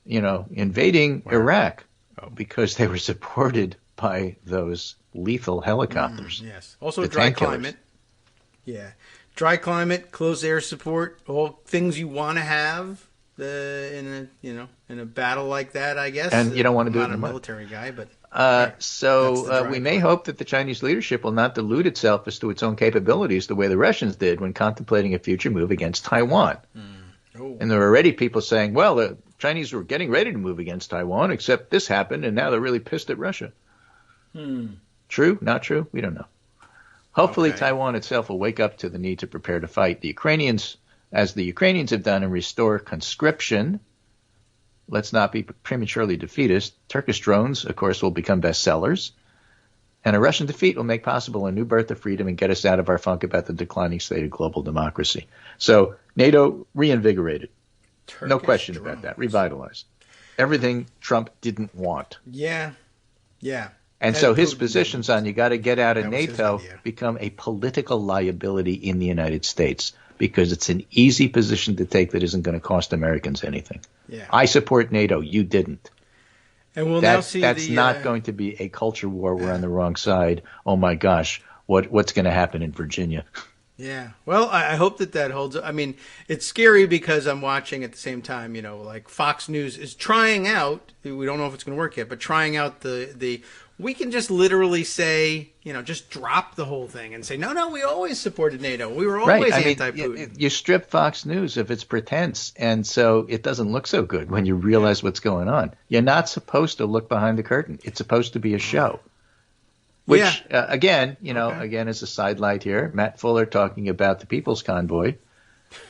Speaker 3: invading Iraq? Because they were supported by those lethal helicopters.
Speaker 2: Yes. Also dry climate. Yeah. Dry climate, close air support, all things you want to have in a battle like that, I guess.
Speaker 3: And you don't want to do it in
Speaker 2: a
Speaker 3: the mud.
Speaker 2: military guy, but
Speaker 3: we may hope that the Chinese leadership will not delude itself as to its own capabilities the way the Russians did when contemplating a future move against Taiwan. And there are already people saying, well, the Chinese were getting ready to move against Taiwan, except this happened, and now they're really pissed at Russia. True? Not true? We don't know. Hopefully Taiwan itself will wake up to the need to prepare to fight the Ukrainians, as the Ukrainians have done, and restore conscription. Let's not be prematurely defeatist. Turkish drones, of course, will become bestsellers. And a Russian defeat will make possible a new birth of freedom and get us out of our funk about the declining state of global democracy. So NATO reinvigorated.
Speaker 2: Turkish
Speaker 3: no question
Speaker 2: drones.
Speaker 3: about that. Revitalized. Everything Trump didn't want.
Speaker 2: Yeah.
Speaker 3: And so his positions on you got to get out of NATO become a political liability in the United States because it's an easy position to take that isn't going to cost Americans anything.
Speaker 2: Yeah.
Speaker 3: I support NATO. You didn't.
Speaker 2: And we'll now see
Speaker 3: that's not going to be a culture war. We're on the wrong side. Oh, my gosh. What's going to happen in Virginia?
Speaker 2: Yeah. Well, I hope that holds. I mean, it's scary because I'm watching at the same time, like Fox News is trying out, we don't know if it's going to work yet, but trying out the we can just literally say, just drop the whole thing and say, no, we always supported NATO. We were always anti-Putin.
Speaker 3: You strip Fox News of its pretense, and so it doesn't look so good when you realize what's going on. You're not supposed to look behind the curtain. It's supposed to be a show. Which, again, as a sidelight here, Matt Fuller talking about the People's Convoy,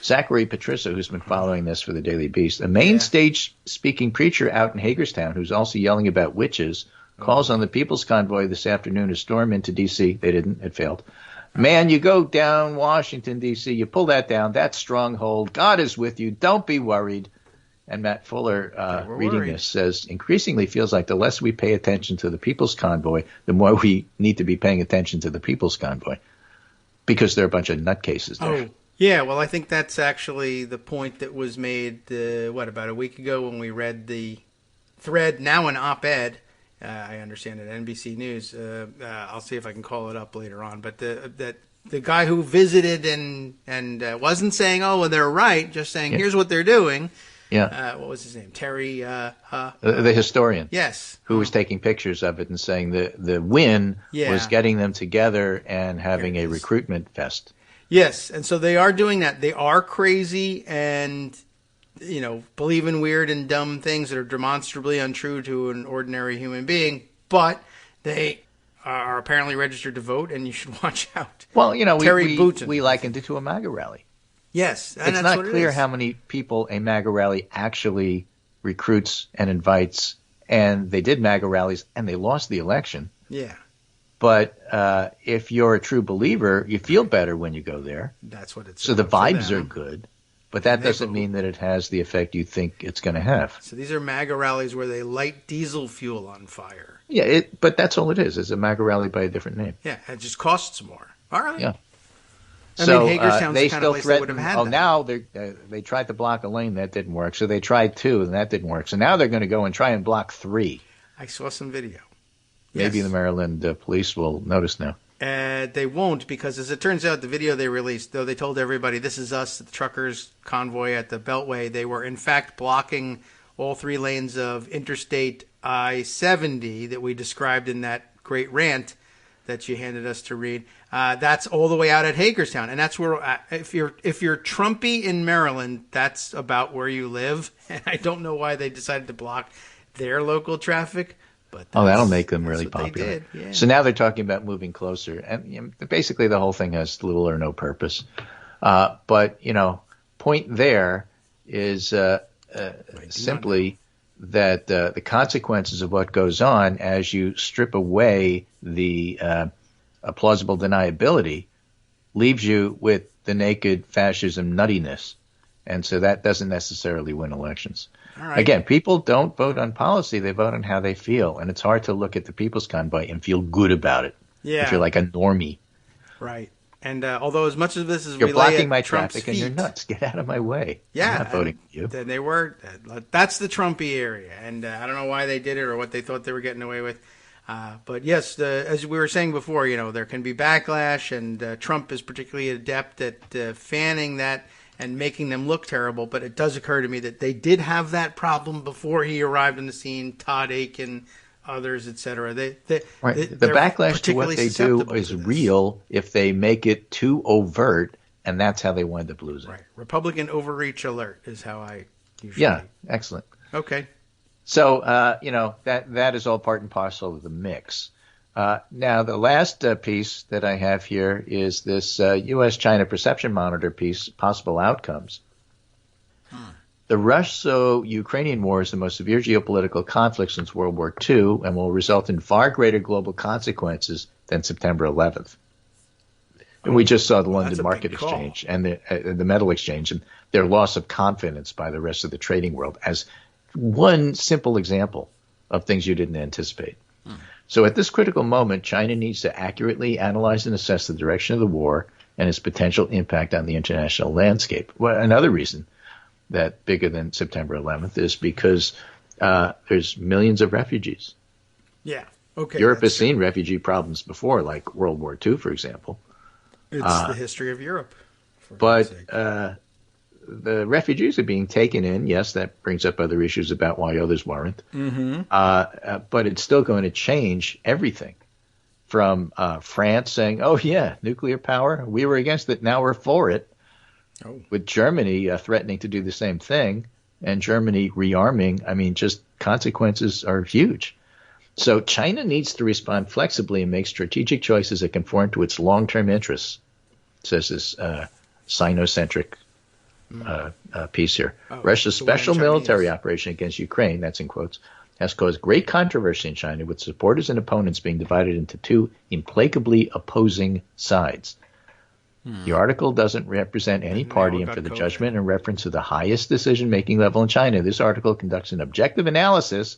Speaker 3: Zachary Patricia, who's been following this for the Daily Beast, a main stage speaking preacher out in Hagerstown who's also yelling about witches, calls on the People's Convoy this afternoon to storm into D.C. They didn't. It failed. Man, you go down Washington, D.C., you pull that down. That stronghold. God is with you. Don't be worried. And Matt Fuller, reading this, says, increasingly feels like the less we pay attention to the People's Convoy, the more we need to be paying attention to the People's Convoy because they're a bunch of nutcases there.
Speaker 2: Oh, yeah. Well, I think that's actually the point that was made, about a week ago when we read the thread, now an op-ed, I understand at NBC News. I'll see if I can call it up later on. But the guy who visited and wasn't saying, oh, well, they're right, just saying, here's what they're doing.
Speaker 3: Yeah.
Speaker 2: What was his name? Terry.
Speaker 3: The historian.
Speaker 2: Yes.
Speaker 3: Who was taking pictures of it and saying the win was getting them together and having a recruitment fest.
Speaker 2: Yes. And so they are doing that. They are crazy and believe in weird and dumb things that are demonstrably untrue to an ordinary human being, but they are apparently registered to vote, and you should watch out.
Speaker 3: Well,
Speaker 2: we
Speaker 3: likened it to a MAGA rally.
Speaker 2: Yes, and
Speaker 3: it's not clear how many people a MAGA rally actually recruits and invites, and they did MAGA rallies, and they lost the election.
Speaker 2: Yeah.
Speaker 3: But if you're a true believer, you feel better when you go there.
Speaker 2: That's what it's.
Speaker 3: So the vibes are good. But that doesn't mean that it has the effect you think it's going to have.
Speaker 2: So these are MAGA rallies where they light diesel fuel on fire.
Speaker 3: Yeah, but that's all it is. It's a MAGA rally by a different name.
Speaker 2: Yeah, it just costs more. All right.
Speaker 3: Yeah.
Speaker 2: Hagerstown's
Speaker 3: they
Speaker 2: the kind of place that would have had that.
Speaker 3: Now they tried to block a lane. That didn't work. So they tried 2, and that didn't work. So now they're going to go and try and block 3.
Speaker 2: I saw some video.
Speaker 3: Maybe the Maryland police will notice now.
Speaker 2: They won't, because as it turns out, the video they released, though they told everybody, this is us, the truckers convoy at the Beltway, they were in fact blocking all 3 lanes of Interstate I-70 that we described in that great rant that you handed us to read. That's all the way out at Hagerstown. And that's where, if you're Trumpy in Maryland, that's about where you live. And I don't know why they decided to block their local traffic. But
Speaker 3: that'll make them really popular.
Speaker 2: Yeah.
Speaker 3: So now they're talking about moving closer, and basically the whole thing has little or no purpose. But point there is simply that the consequences of what goes on as you strip away the plausible deniability leaves you with the naked fascism nuttiness, and so that doesn't necessarily win elections.
Speaker 2: Right.
Speaker 3: Again, people don't vote on policy; they vote on how they feel, and it's hard to look at the People's Convoy and feel good about it.
Speaker 2: Yeah,
Speaker 3: if you're like a normie,
Speaker 2: right? And although as much of this is
Speaker 3: you're blocking my
Speaker 2: Trump's
Speaker 3: traffic
Speaker 2: feet,
Speaker 3: and you're nuts, get out of my way.
Speaker 2: Yeah,
Speaker 3: I'm not voting for you.
Speaker 2: Then they were. That's the Trumpy area, and I don't know why they did it or what they thought they were getting away with. But yes, as we were saying before, there can be backlash, and Trump is particularly adept at fanning that and making them look terrible. But it does occur to me that they did have that problem before he arrived on the scene. Todd Aiken, others, etc.
Speaker 3: The backlash to what they do is real if they make it too overt, and that's how they wind up losing.
Speaker 2: Right. Republican overreach alert is how I usually.
Speaker 3: Yeah, excellent.
Speaker 2: Okay.
Speaker 3: So that is all part and parcel of the mix. Now, the last piece that I have here is this U.S.-China Perception Monitor piece, Possible Outcomes. The Russo-Ukrainian War is the most severe geopolitical conflict since World War II and will result in far greater global consequences than September 11th. And we just saw the London Market Exchange and the metal exchange and their loss of confidence by the rest of the trading world as one simple example of things you didn't anticipate. So at this critical moment, China needs to accurately analyze and assess the direction of the war and its potential impact on the international landscape. Well, another reason that bigger than September 11th is because there's millions of refugees.
Speaker 2: Yeah. Okay.
Speaker 3: Europe has seen refugee problems before, like World War II, for example.
Speaker 2: It's the history of Europe.
Speaker 3: But the refugees are being taken in. Yes, that brings up other issues about why others weren't. But it's still going to change everything from France saying, oh, yeah, nuclear power, we were against it, now we're for it. With Germany threatening to do the same thing and Germany rearming, I mean, just consequences are huge. So China needs to respond flexibly and make strategic choices that conform to its long-term interests, says this Sinocentric piece here. Russia's special military operation against Ukraine, that's in quotes, has caused great controversy in China, with supporters and opponents being divided into two implacably opposing sides. The article doesn't represent any party, and for the judgment and reference to the highest decision-making level in China, this article conducts an objective analysis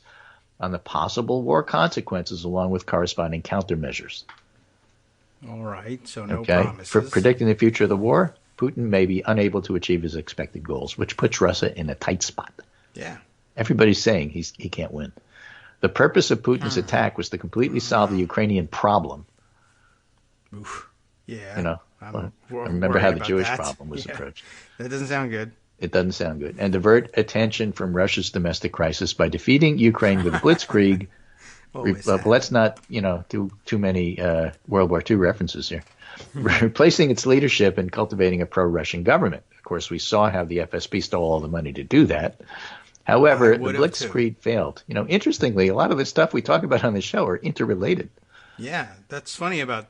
Speaker 3: on the possible war consequences along with corresponding countermeasures.
Speaker 2: All right, so no promises.
Speaker 3: For predicting the future of the war, Putin may be unable to achieve his expected goals, which puts Russia in a tight spot.
Speaker 2: Yeah.
Speaker 3: Everybody's saying he can't win. The purpose of Putin's attack was to completely solve the Ukrainian problem.
Speaker 2: Oof. Yeah.
Speaker 3: You know, I remember how the Jewish problem was approached.
Speaker 2: That doesn't sound good.
Speaker 3: It doesn't sound good. And divert attention from Russia's domestic crisis by defeating Ukraine with a blitzkrieg. But let's not, do too many World War II references here. Replacing its leadership and cultivating a pro-Russian government. Of course, we saw how the FSB stole all the money to do that. However, the blitzkrieg failed. Interestingly, a lot of the stuff we talk about on the show are interrelated.
Speaker 2: Yeah, that's funny about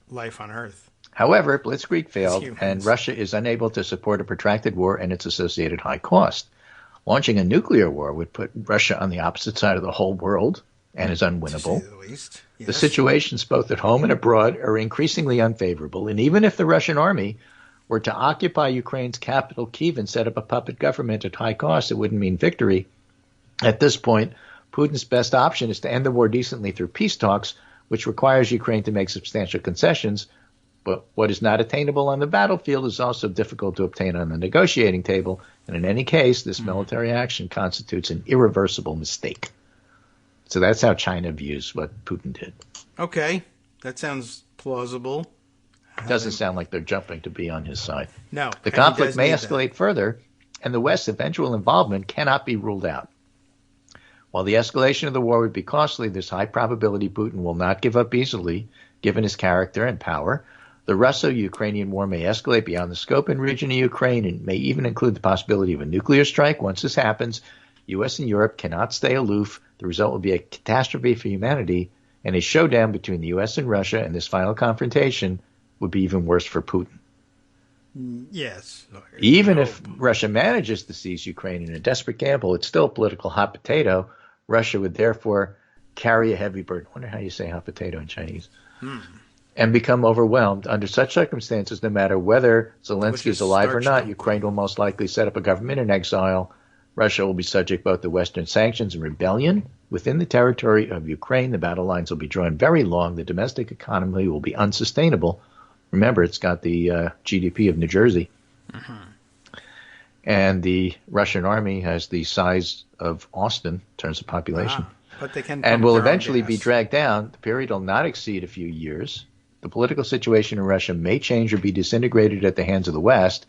Speaker 2: life on Earth.
Speaker 3: However, blitzkrieg failed, and Russia is unable to support a protracted war and its associated high cost. Launching a nuclear war would put Russia on the opposite side of the whole world and is unwinnable.
Speaker 2: To say the least. Yes.
Speaker 3: The situations both at home and abroad are increasingly unfavorable, and even if the Russian army were to occupy Ukraine's capital, Kyiv, and set up a puppet government at high cost, it wouldn't mean victory. At this point, Putin's best option is to end the war decently through peace talks, which requires Ukraine to make substantial concessions. But what is not attainable on the battlefield is also difficult to obtain on the negotiating table. And in any case, this military action constitutes an irreversible mistake. So that's how China views what Putin did.
Speaker 2: Okay. That sounds plausible.
Speaker 3: It doesn't sound like they're jumping to be on his side.
Speaker 2: No.
Speaker 3: The conflict may escalate further, and the West's eventual involvement cannot be ruled out. While the escalation of the war would be costly, there's high probability Putin will not give up easily, given his character and power. The Russo-Ukrainian war may escalate beyond the scope and region of Ukraine and may even include the possibility of a nuclear strike. Once this happens, U.S. and Europe cannot stay aloof. The result will be a catastrophe for humanity, and a showdown between the U.S. and Russia in this final confrontation would be even worse for Putin.
Speaker 2: Yes.
Speaker 3: Even if Russia manages to seize Ukraine in a desperate gamble, it's still a political hot potato. Russia would therefore carry a heavy burden. I wonder how you say hot potato in Chinese. And become overwhelmed. Under such circumstances, no matter whether Zelensky is alive or not, Ukraine will most likely set up a government in exile. Russia will be subject both to Western sanctions and rebellion. Within the territory of Ukraine, the battle lines will be drawn very long. The domestic economy will be unsustainable. Remember, it's got the GDP of New Jersey. And the Russian army has the size of Austin in terms of population.
Speaker 2: But they can
Speaker 3: and will eventually be dragged down. The period will not exceed a few years. The political situation in Russia may change or be disintegrated at the hands of the West.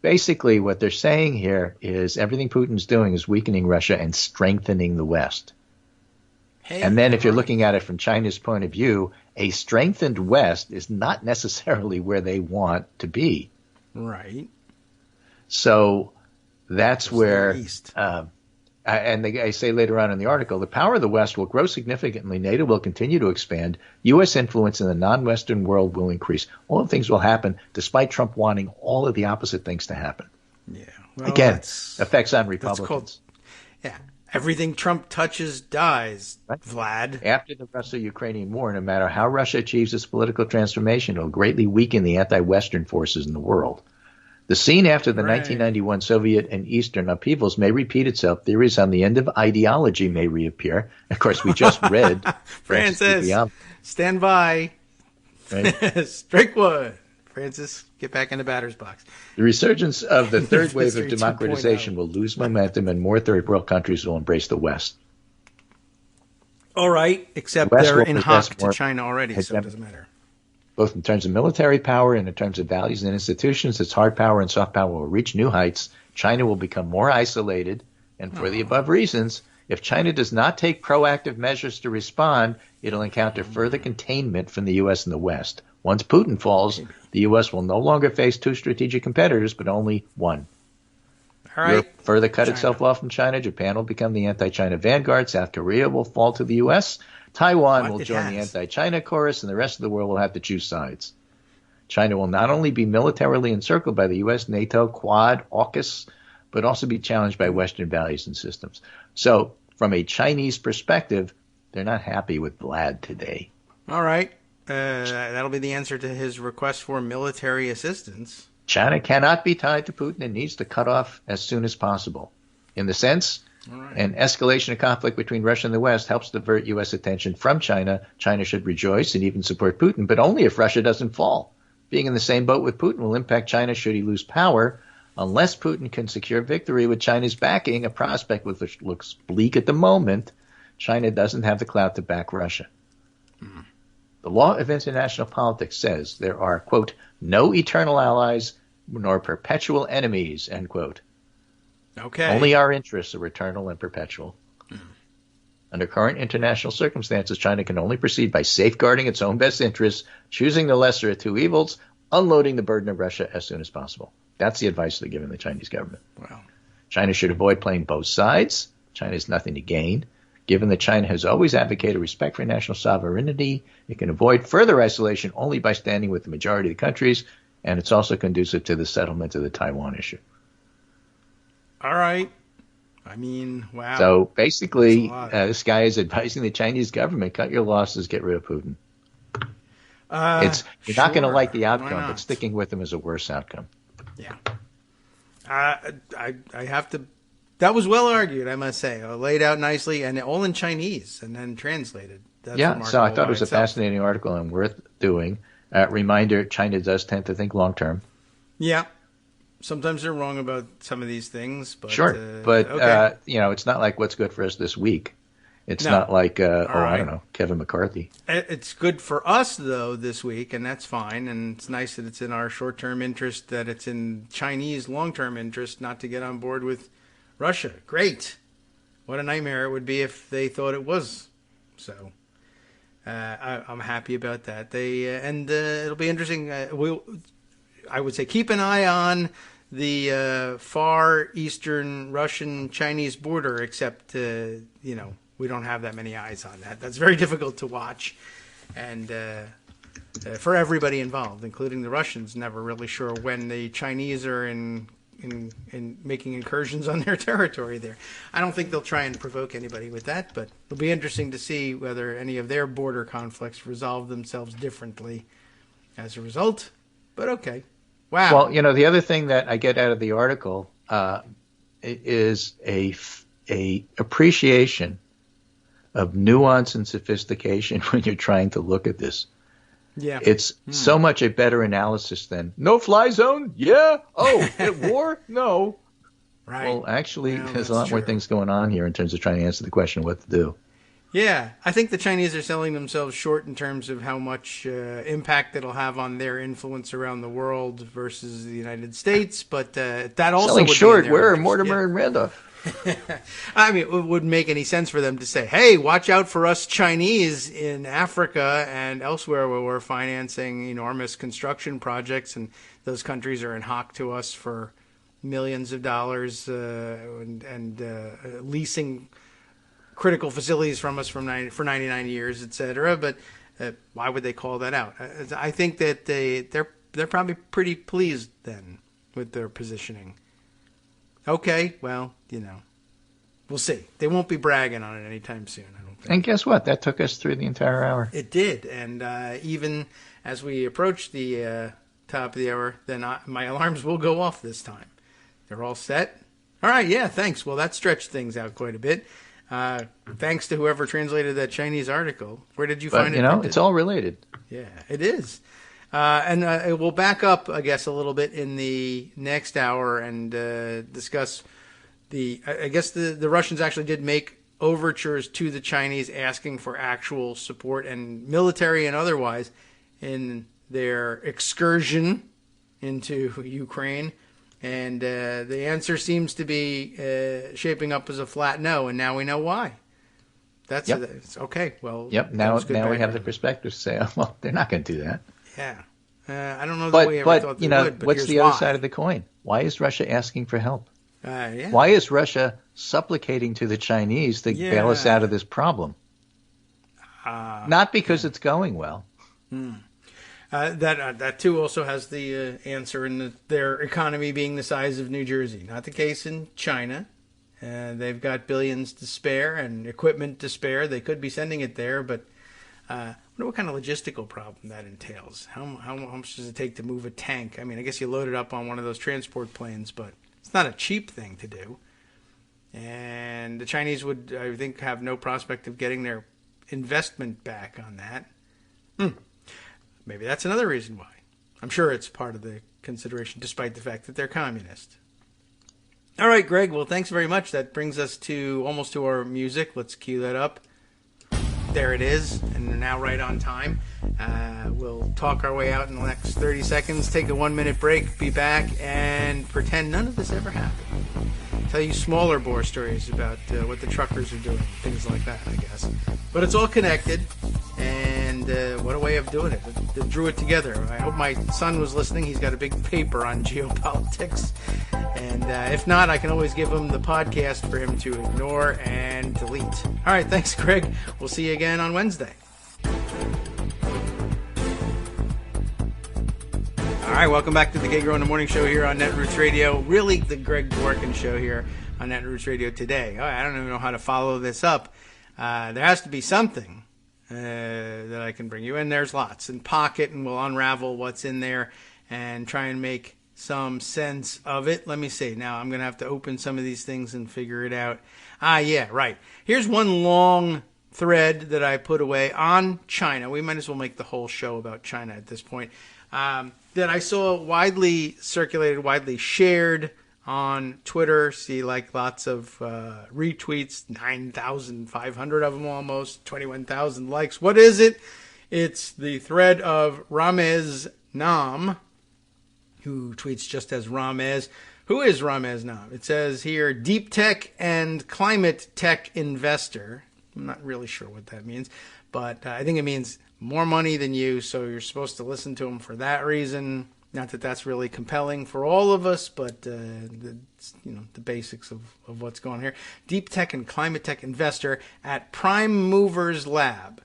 Speaker 3: basically what they're saying here is everything Putin's doing is weakening Russia and strengthening the West.
Speaker 2: Hey,
Speaker 3: and then if you're looking at it from China's point of view, a strengthened West is not necessarily where they want to be.
Speaker 2: Right.
Speaker 3: So that's where, and I say later on in the article, the power of the West will grow significantly. NATO will continue to expand. U.S. influence in the non-Western world will increase. All of things will happen despite Trump wanting all of the opposite things to happen.
Speaker 2: Yeah. Well,
Speaker 3: again, effects on Republicans.
Speaker 2: Everything Trump touches dies, right? Vlad.
Speaker 3: After the Russo-Ukrainian war, no matter how Russia achieves its political transformation, it will greatly weaken the anti-Western forces in the world. The scene after the 1991 Soviet and Eastern upheavals may repeat itself. Theories on the end of ideology may reappear. Of course, we just read
Speaker 2: Francis, stand by. Right? Straightwood. Francis, get back in the batter's box.
Speaker 3: The resurgence of the third wave of democratization will lose momentum and more third world countries will embrace the West.
Speaker 2: All right, except they're in hock to China already, so it doesn't matter.
Speaker 3: Both in terms of military power and in terms of values and institutions, its hard power and soft power will reach new heights. China will become more isolated, and for the above reasons, if China does not take proactive measures to respond, it'll encounter further containment from the U.S. and the West. Once Putin falls, the U.S. will no longer face two strategic competitors, but only one.
Speaker 2: All right.
Speaker 3: Europe further cut itself off from China. Japan will become the anti-China vanguard. South Korea will fall to the U.S. Taiwan will join the anti-China chorus, and the rest of the world will have to choose sides. China will not only be militarily encircled by the U.S., NATO, Quad, AUKUS, but also be challenged by Western values and systems. So, from a Chinese perspective, they're not happy with Vlad today.
Speaker 2: All right. That'll be the answer to his request for military assistance.
Speaker 3: China cannot be tied to Putin and needs to cut off as soon as possible. In the sense, an escalation of conflict between Russia and the West helps divert U.S. attention from China. China should rejoice and even support Putin, but only if Russia doesn't fall. Being in the same boat with Putin will impact China should he lose power. Unless Putin can secure victory with China's backing, a prospect which looks bleak at the moment, China doesn't have the clout to back Russia. The law of international politics says there are, quote, no eternal allies nor perpetual enemies, end quote.
Speaker 2: Okay.
Speaker 3: Only our interests are eternal and perpetual. Under current international circumstances, China can only proceed by safeguarding its own best interests, choosing the lesser of two evils, unloading the burden of Russia as soon as possible. That's the advice they're giving the Chinese government.
Speaker 2: Wow.
Speaker 3: China should avoid playing both sides. China has nothing to gain. Given that China has always advocated respect for national sovereignty, it can avoid further isolation only by standing with the majority of the countries, and it's also conducive to the settlement of the Taiwan issue.
Speaker 2: All right. I mean, wow.
Speaker 3: So basically, this guy is advising the Chinese government, cut your losses, get rid of Putin. You're not going to like the outcome, but sticking with him is a worse outcome.
Speaker 2: Yeah. I have to... That was well argued, I must say. Laid out nicely, and all in Chinese, and then translated. That's
Speaker 3: so I thought it was a fascinating article and worth doing. Reminder, China does tend to think long-term. Yeah.
Speaker 2: Sometimes they're wrong about some of these things. But,
Speaker 3: sure, but okay. It's not like what's good for us this week. It's not like, I don't know, Kevin McCarthy.
Speaker 2: It's good for us, though, this week, and that's fine. And it's nice that it's in our short-term interest, that it's in Chinese long-term interest not to get on board with Russia. Great. What a nightmare it would be if they thought it was. So I'm happy about that. It'll be interesting. I would say keep an eye on the far eastern Russian-Chinese border, except, we don't have that many eyes on that. That's very difficult to watch. And for everybody involved, including the Russians, never really sure when the Chinese are in making incursions on their territory there. I don't think they'll try and provoke anybody with that, but it'll be interesting to see whether any of their border conflicts resolve themselves differently as a result. But okay. Wow.
Speaker 3: Well, the other thing that I get out of the article is a appreciation of nuance and sophistication when you're trying to look at this.
Speaker 2: Yeah.
Speaker 3: It's so much a better analysis than no-fly zone? Yeah. Oh, at war? No.
Speaker 2: Right.
Speaker 3: Well, actually, there's a lot more things going on here in terms of trying to answer the question of what to do.
Speaker 2: Yeah, I think the Chinese are selling themselves short in terms of how much impact it'll have on their influence around the world versus the United States. But that also
Speaker 3: selling
Speaker 2: would
Speaker 3: short.
Speaker 2: be in their
Speaker 3: Where are
Speaker 2: interest.
Speaker 3: Mortimer and Randolph?
Speaker 2: I mean, it wouldn't make any sense for them to say, "Hey, watch out for us Chinese in Africa and elsewhere where we're financing enormous construction projects, and those countries are in hock to us for millions of dollars and leasing critical facilities from us for 99 years, etc." But why would they call that out? I think that they're probably pretty pleased then with their positioning. Okay, well, we'll see. They won't be bragging on it anytime soon, I don't think.
Speaker 3: And guess what? That took us through the entire hour.
Speaker 2: It did, and even as we approach the top of the hour, then my alarms will go off this time. They're all set. All right, yeah, thanks. Well, that stretched things out quite a bit. Thanks to whoever translated that Chinese article. Where did you find it?
Speaker 3: It's all related.
Speaker 2: Yeah, it is. And we'll back up, I guess, a little bit in the next hour and discuss I guess the Russians actually did make overtures to the Chinese asking for actual support and military and otherwise in their excursion into Ukraine. And the answer seems to be shaping up as a flat no, and now we know why. That's okay. Well,
Speaker 3: yep. Now we have the perspective to say, oh, well, they're not going to do that.
Speaker 2: Yeah. I don't know that we ever thought they would, but
Speaker 3: what's the
Speaker 2: why.
Speaker 3: other side of the coin? Why is Russia asking for help?
Speaker 2: Yeah.
Speaker 3: Why is Russia supplicating to the Chinese to bail us out of this problem? Not because it's going well.
Speaker 2: That too also has the answer in their economy being the size of New Jersey. Not the case in China. They've got billions to spare and equipment to spare. They could be sending it there, but I wonder what kind of logistical problem that entails. How much does it take to move a tank? I mean, I guess you load it up on one of those transport planes, but it's not a cheap thing to do. And the Chinese would, I think, have no prospect of getting their investment back on that. Maybe that's another reason why. I'm sure it's part of the consideration, despite the fact that they're communist. All right, Greg. Well, thanks very much. That brings us almost to our music. Let's cue that up. There it is, and we're now right on time. We'll talk our way out in the next 30 seconds, take a 1-minute break, be back, and pretend none of this ever happened. Tell you smaller bore stories about what the truckers are doing, things like that, I guess. But it's all connected, and what a way of doing it. They drew it together. I hope my son was listening. He's got a big paper on geopolitics. And if not, I can always give him the podcast for him to ignore and delete. All right, thanks, Greg. We'll see you again on Wednesday. All right, welcome back to the Kagro in the Morning Show here on Netroots Radio. Really, the Greg Dworkin Show here on Netroots Radio today. I don't even know how to follow this up. There has to be something that I can bring you, and there's lots in Pocket, and we'll unravel what's in there and try and make some sense of it. Let me see. Now, I'm going to have to open some of these things and figure it out. Yeah, right. Here's one long thread that I put away on China. We might as well make the whole show about China at this point. That I saw widely circulated, widely shared on Twitter. See, like lots of retweets, 9,500 of them almost, 21,000 likes. What is it? It's the thread of Ramez Nam, who tweets just as Ramez. Who is Ramez Nam? It says here, deep tech and climate tech investor. I'm not really sure what that means, but I think it means more money than you, so you're supposed to listen to him for that reason. Not that that's really compelling for all of us, but the basics of what's going on here. Deep tech and climate tech investor at Prime Movers Lab.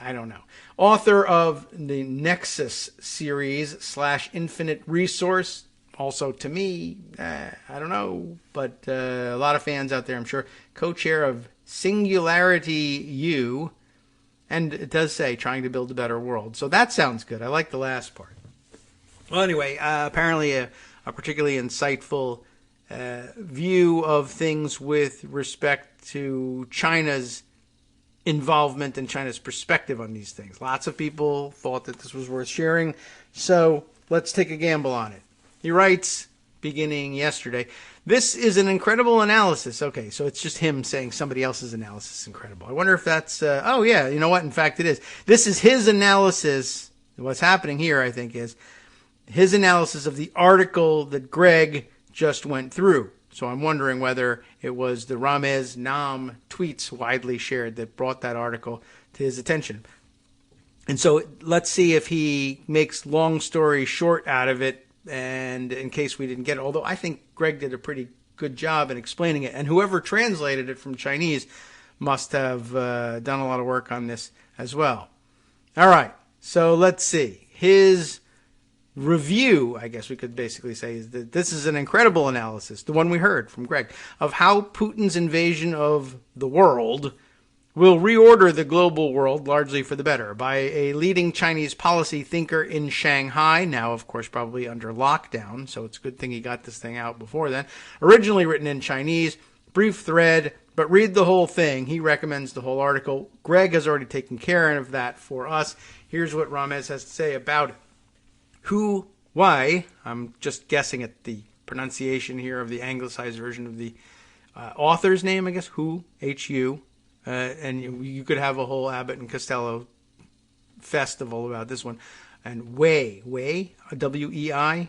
Speaker 2: I don't know. Author of the Nexus series / Infinite Resource. Also, to me, I don't know, but a lot of fans out there, I'm sure. Co-chair of Singularity U. And it does say, trying to build a better world. So that sounds good. I like the last part. Well, anyway, apparently a particularly insightful view of things with respect to China's involvement and China's perspective on these things. Lots of people thought that this was worth sharing. So let's take a gamble on it. He writes, beginning yesterday. This is an incredible analysis. Okay, so it's just him saying somebody else's analysis is incredible. I wonder if that's, oh yeah, you know what? In fact, it is. This is his analysis. What's happening here, I think, is his analysis of the article that Greg just went through. So I'm wondering whether it was the Ramez Nam tweets widely shared that brought that article to his attention. And so let's see if he makes long story short out of it, and in case we didn't get it, although I think Greg did a pretty good job in explaining it, and whoever translated it from Chinese must have done a lot of work on this as well. All right, so let's see. His review, I guess we could basically say, is that this is an incredible analysis, the one we heard from Greg, of how Putin's invasion of the world will reorder the global world largely for the better by a leading Chinese policy thinker in Shanghai, now, of course, probably under lockdown, so it's a good thing he got this thing out before then. Originally written in Chinese, brief thread, but read the whole thing. He recommends the whole article. Greg has already taken care of that for us. Here's what Ramez has to say about it. Who, why, I'm just guessing at the pronunciation here of the anglicized version of the author's name, I guess, who, H-U, and you could have a whole Abbott and Costello festival about this one. And Wei, W-E-I,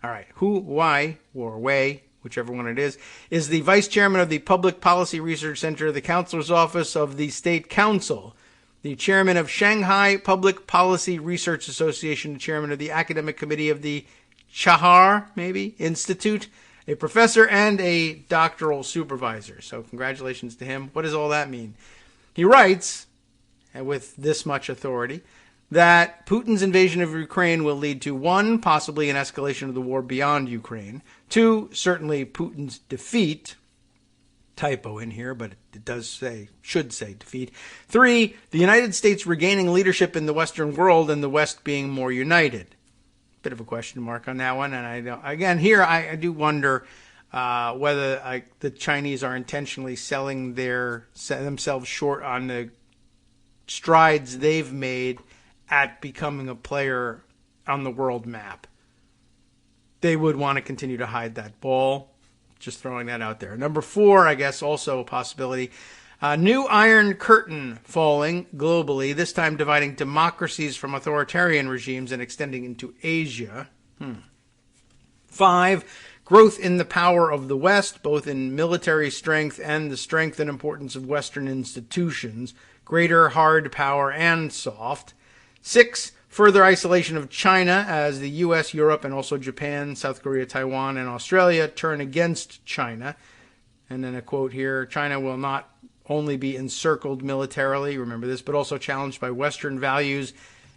Speaker 2: all right, who, why, or Wei, whichever one it is the vice chairman of the Public Policy Research Center, the counselor's office of the State Council, the chairman of Shanghai Public Policy Research Association, the chairman of the academic committee of the Chahar, Institute, a professor, and a doctoral supervisor. So congratulations to him. What does all that mean? He writes, with this much authority, that Putin's invasion of Ukraine will lead to 1, possibly an escalation of the war beyond Ukraine, 2, certainly Putin's defeat, typo in here, but it does say, should say defeat, 3, the United States regaining leadership in the Western world and the West being more united. Bit of a question mark on that one, and I do wonder whether the Chinese are intentionally selling themselves short on the strides they've made at becoming a player on the world map. They would want to continue to hide that ball. Just throwing that out there. Number 4, I guess, also a possibility. New Iron Curtain falling globally, this time dividing democracies from authoritarian regimes and extending into Asia. 5, growth in the power of the West, both in military strength and the strength and importance of Western institutions, greater hard power and soft. 6, further isolation of China as the U.S., Europe, and also Japan, South Korea, Taiwan, and Australia turn against China. And then a quote here, China will not only be encircled militarily, remember this, but also challenged by Western values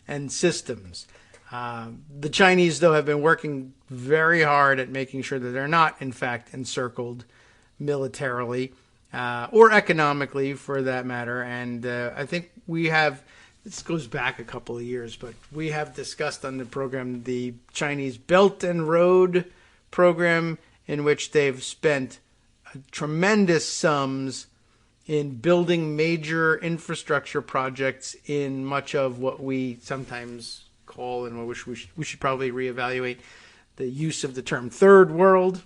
Speaker 2: and systems. The Chinese, though, have been working very hard at making sure that they're not, in fact, encircled militarily or economically, for that matter. And I think we have, this goes back a couple of years, but we have discussed on the program the Chinese Belt and Road program, in which they've spent tremendous sums in building major infrastructure projects in much of what we sometimes call, and we should probably reevaluate the use of the term third world.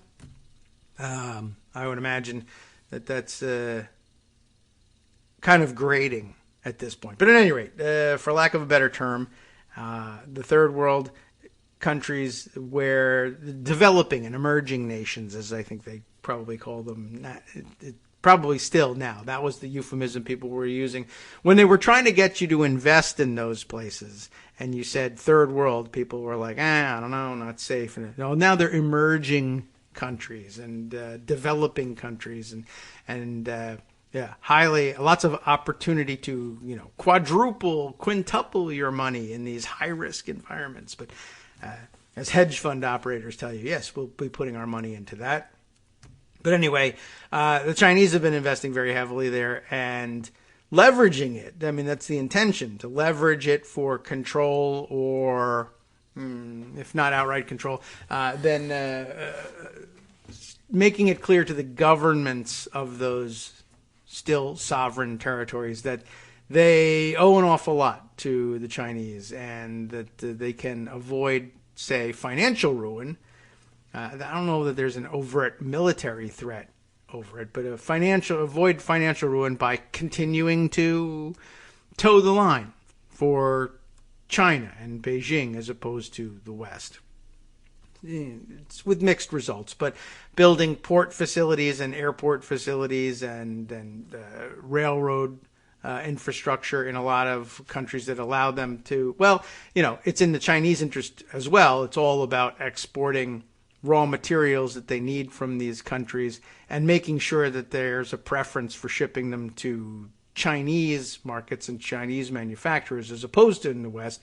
Speaker 2: I would imagine that's kind of grating at this point. But at any rate, for lack of a better term, the third world countries, where developing and emerging nations, as I think they probably call them, probably still now. That was the euphemism people were using when they were trying to get you to invest in those places. And you said third world, people were like, I don't know, not safe. No, now they're emerging countries and developing countries, and lots of opportunity to quadruple, quintuple your money in these high risk environments. But as hedge fund operators tell you, yes, we'll be putting our money into that. But anyway, the Chinese have been investing very heavily there and leveraging it. I mean, that's the intention, to leverage it for control, or if not outright control, then making it clear to the governments of those still sovereign territories that they owe an awful lot to the Chinese, and that they can avoid, say, financial ruin I don't know that there's an overt military threat over it, but avoid financial ruin by continuing to toe the line for China and Beijing as opposed to the West. It's with mixed results, but building port facilities and airport facilities and railroad infrastructure in a lot of countries that allow them to, well, it's in the Chinese interest as well. It's all about exporting raw materials that they need from these countries and making sure that there's a preference for shipping them to Chinese markets and Chinese manufacturers as opposed to in the West,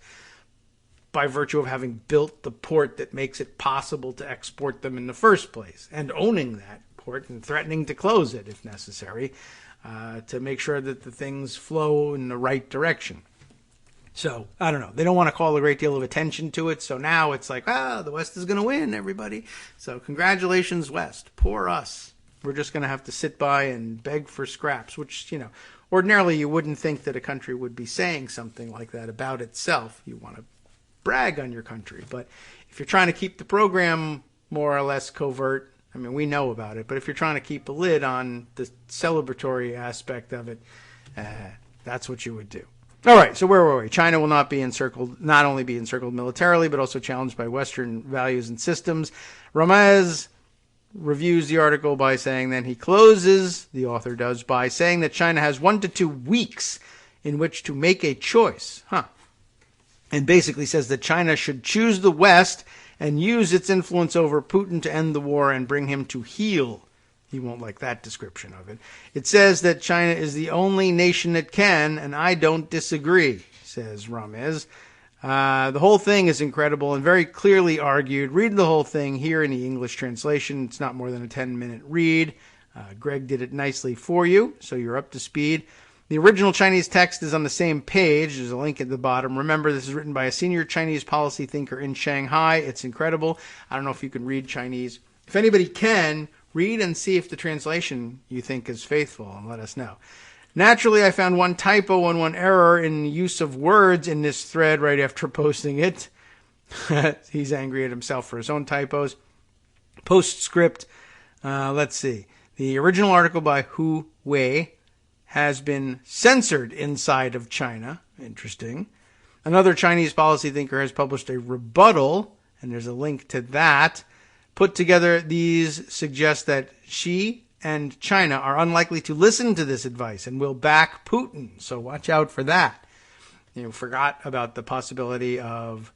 Speaker 2: by virtue of having built the port that makes it possible to export them in the first place, and owning that port and threatening to close it if necessary, to make sure that the things flow in the right direction. So, I don't know. They don't want to call a great deal of attention to it, so now it's like, the West is going to win, everybody. So, congratulations, West. Poor us. We're just going to have to sit by and beg for scraps, which, ordinarily you wouldn't think that a country would be saying something like that about itself. You want to brag on your country, but if you're trying to keep the program more or less covert, I mean, we know about it, but if you're trying to keep a lid on the celebratory aspect of it, that's what you would do. All right, so where were we? China will not only be encircled militarily, but also challenged by Western values and systems. Ramez reviews the article by saying that he closes, the author does, by saying that China has 1 to 2 weeks in which to make a choice. And basically says that China should choose the West and use its influence over Putin to end the war and bring him to heel. He won't like that description of it. It says that China is the only nation that can, and I don't disagree, says Ramez. The whole thing is incredible and very clearly argued. Read the whole thing here in the English translation. It's not more than a 10-minute read. Greg did it nicely for you, so you're up to speed. The original Chinese text is on the same page. There's a link at the bottom. Remember, this is written by a senior Chinese policy thinker in Shanghai. It's incredible. I don't know if you can read Chinese. If anybody can, read and see if the translation you think is faithful, and let us know. Naturally, I found one typo and one error in use of words in this thread right after posting it. He's angry at himself for his own typos. Postscript. Let's see. The original article by Hu Wei has been censored inside of China. Interesting. Another Chinese policy thinker has published a rebuttal, and there's a link to that. Put together, these suggest that Xi and China are unlikely to listen to this advice and will back Putin. So watch out for that. Forgot about the possibility of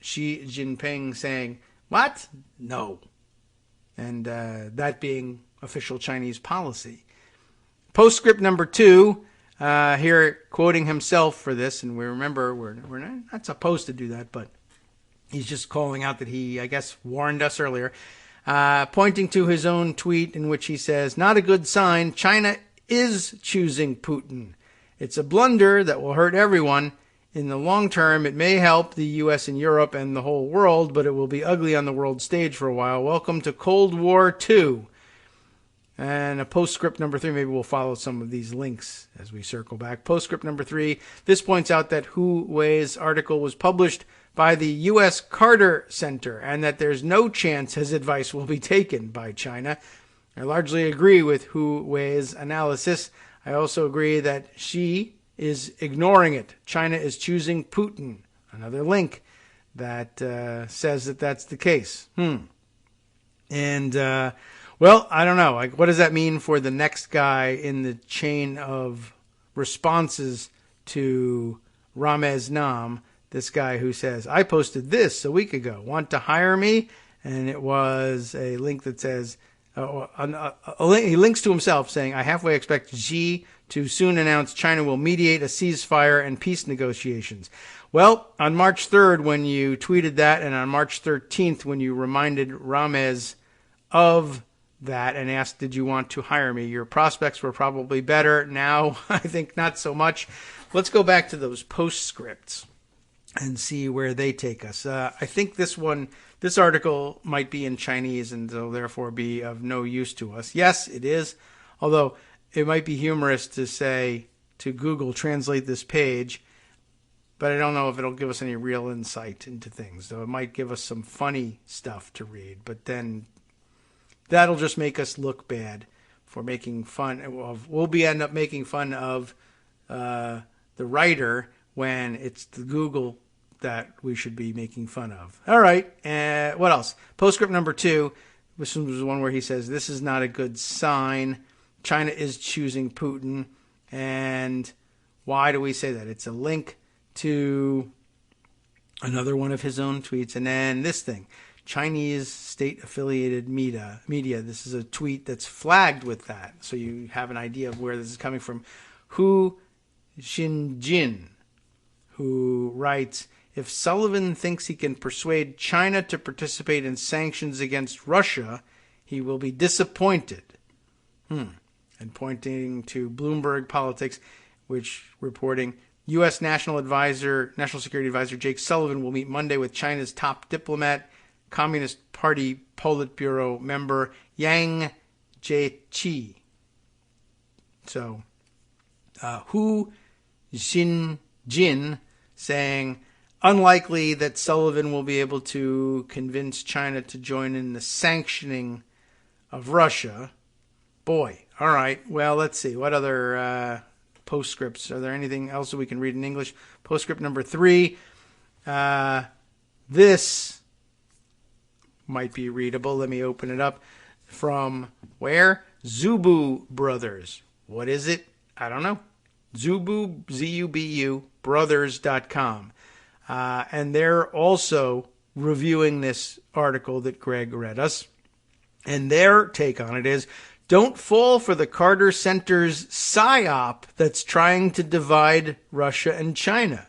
Speaker 2: Xi Jinping saying, "What? No." And that being official Chinese policy. Postscript number 2, here quoting himself for this, and we remember we're not supposed to do that, but he's just calling out that he, I guess, warned us earlier, pointing to his own tweet in which he says, "Not a good sign. China is choosing Putin. It's a blunder that will hurt everyone. In the long term, it may help the U.S. and Europe and the whole world, but it will be ugly on the world stage for a while. Welcome to Cold War II." And a postscript number 3, maybe we'll follow some of these links as we circle back. Postscript number 3, this points out that Hu Wei's article was published by the U.S. Carter Center and that there's no chance his advice will be taken by China. I largely agree with Hu Wei's analysis. I also agree that Xi is ignoring it. China is choosing Putin. Another link that says that that's the case. And, well, I don't know. What does that mean for the next guy in the chain of responses to Ramez Nam, this guy who says, "I posted this a week ago. Want to hire me?" And it was a link that says, he links to himself saying, "I halfway expect Xi to soon announce China will mediate a ceasefire and peace negotiations." Well, on March 3rd, when you tweeted that, and on March 13th, when you reminded Ramez of that and asked, "Did you want to hire me?" your prospects were probably better. Now, I think not so much. Let's go back to those postscripts and see where they take us. I think this article might be in Chinese and will therefore be of no use to us. Yes, it is. Although it might be humorous to say to Google, translate this page. but I don't know if it'll give us any real insight into things, though it might give us some funny stuff to read, but then that'll just make us look bad for making fun of, end up making fun of the writer when it's the Google that we should be making fun of. All right, what else? Postscript number 2, this was one where he says, this is not a good sign. China is choosing Putin. And why do we say that? It's a link to another one of his own tweets. And then this thing, Chinese state-affiliated media. This is a tweet that's flagged with that. So you have an idea of where this is coming from. Hu Xinjin, who writes, if Sullivan thinks he can persuade China to participate in sanctions against Russia, he will be disappointed. And pointing to Bloomberg Politics, which reporting U.S. National Security Advisor Jake Sullivan will meet Monday with China's top diplomat, Communist Party Politburo member Yang Jiechi. So, Hu Xinjin saying, unlikely that Sullivan will be able to convince China to join in the sanctioning of Russia. Boy, all right. Well, let's see. What other postscripts? Are there anything else that we can read in English? Postscript number 3. This might be readable. Let me open it up. From where? Zubu Brothers. What is it? I don't know. Zubu, Z-U-B-U, brothers.com. And they're also reviewing this article that Greg read us. And their take on it is, don't fall for the Carter Center's PSYOP that's trying to divide Russia and China.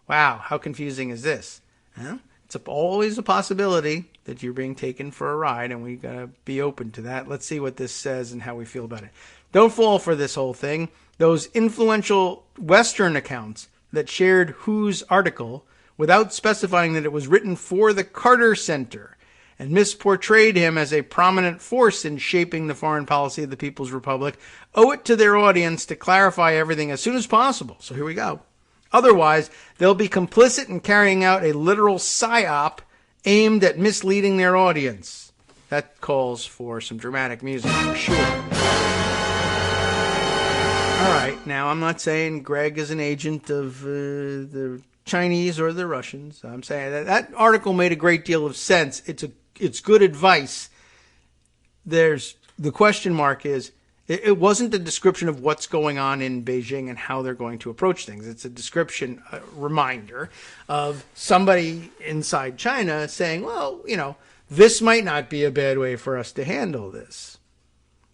Speaker 2: Wow, how confusing is this? Huh? It's always a possibility that you're being taken for a ride, and we got to be open to that. Let's see what this says and how we feel about it. Don't fall for this whole thing. Those influential Western accounts that shared Hu's article without specifying that it was written for the Carter Center and misportrayed him as a prominent force in shaping the foreign policy of the People's Republic owe it to their audience to clarify everything as soon as possible. So here we go. Otherwise, they'll be complicit in carrying out a literal PSYOP aimed at misleading their audience. That calls for some dramatic music for sure. All right, now I'm not saying Greg is an agent of the Chinese or the Russians. I'm saying that article made a great deal of sense. It's good advice. The question mark is, it wasn't a description of what's going on in Beijing and how they're going to approach things. It's a description, a reminder of somebody inside China saying, well, this might not be a bad way for us to handle this.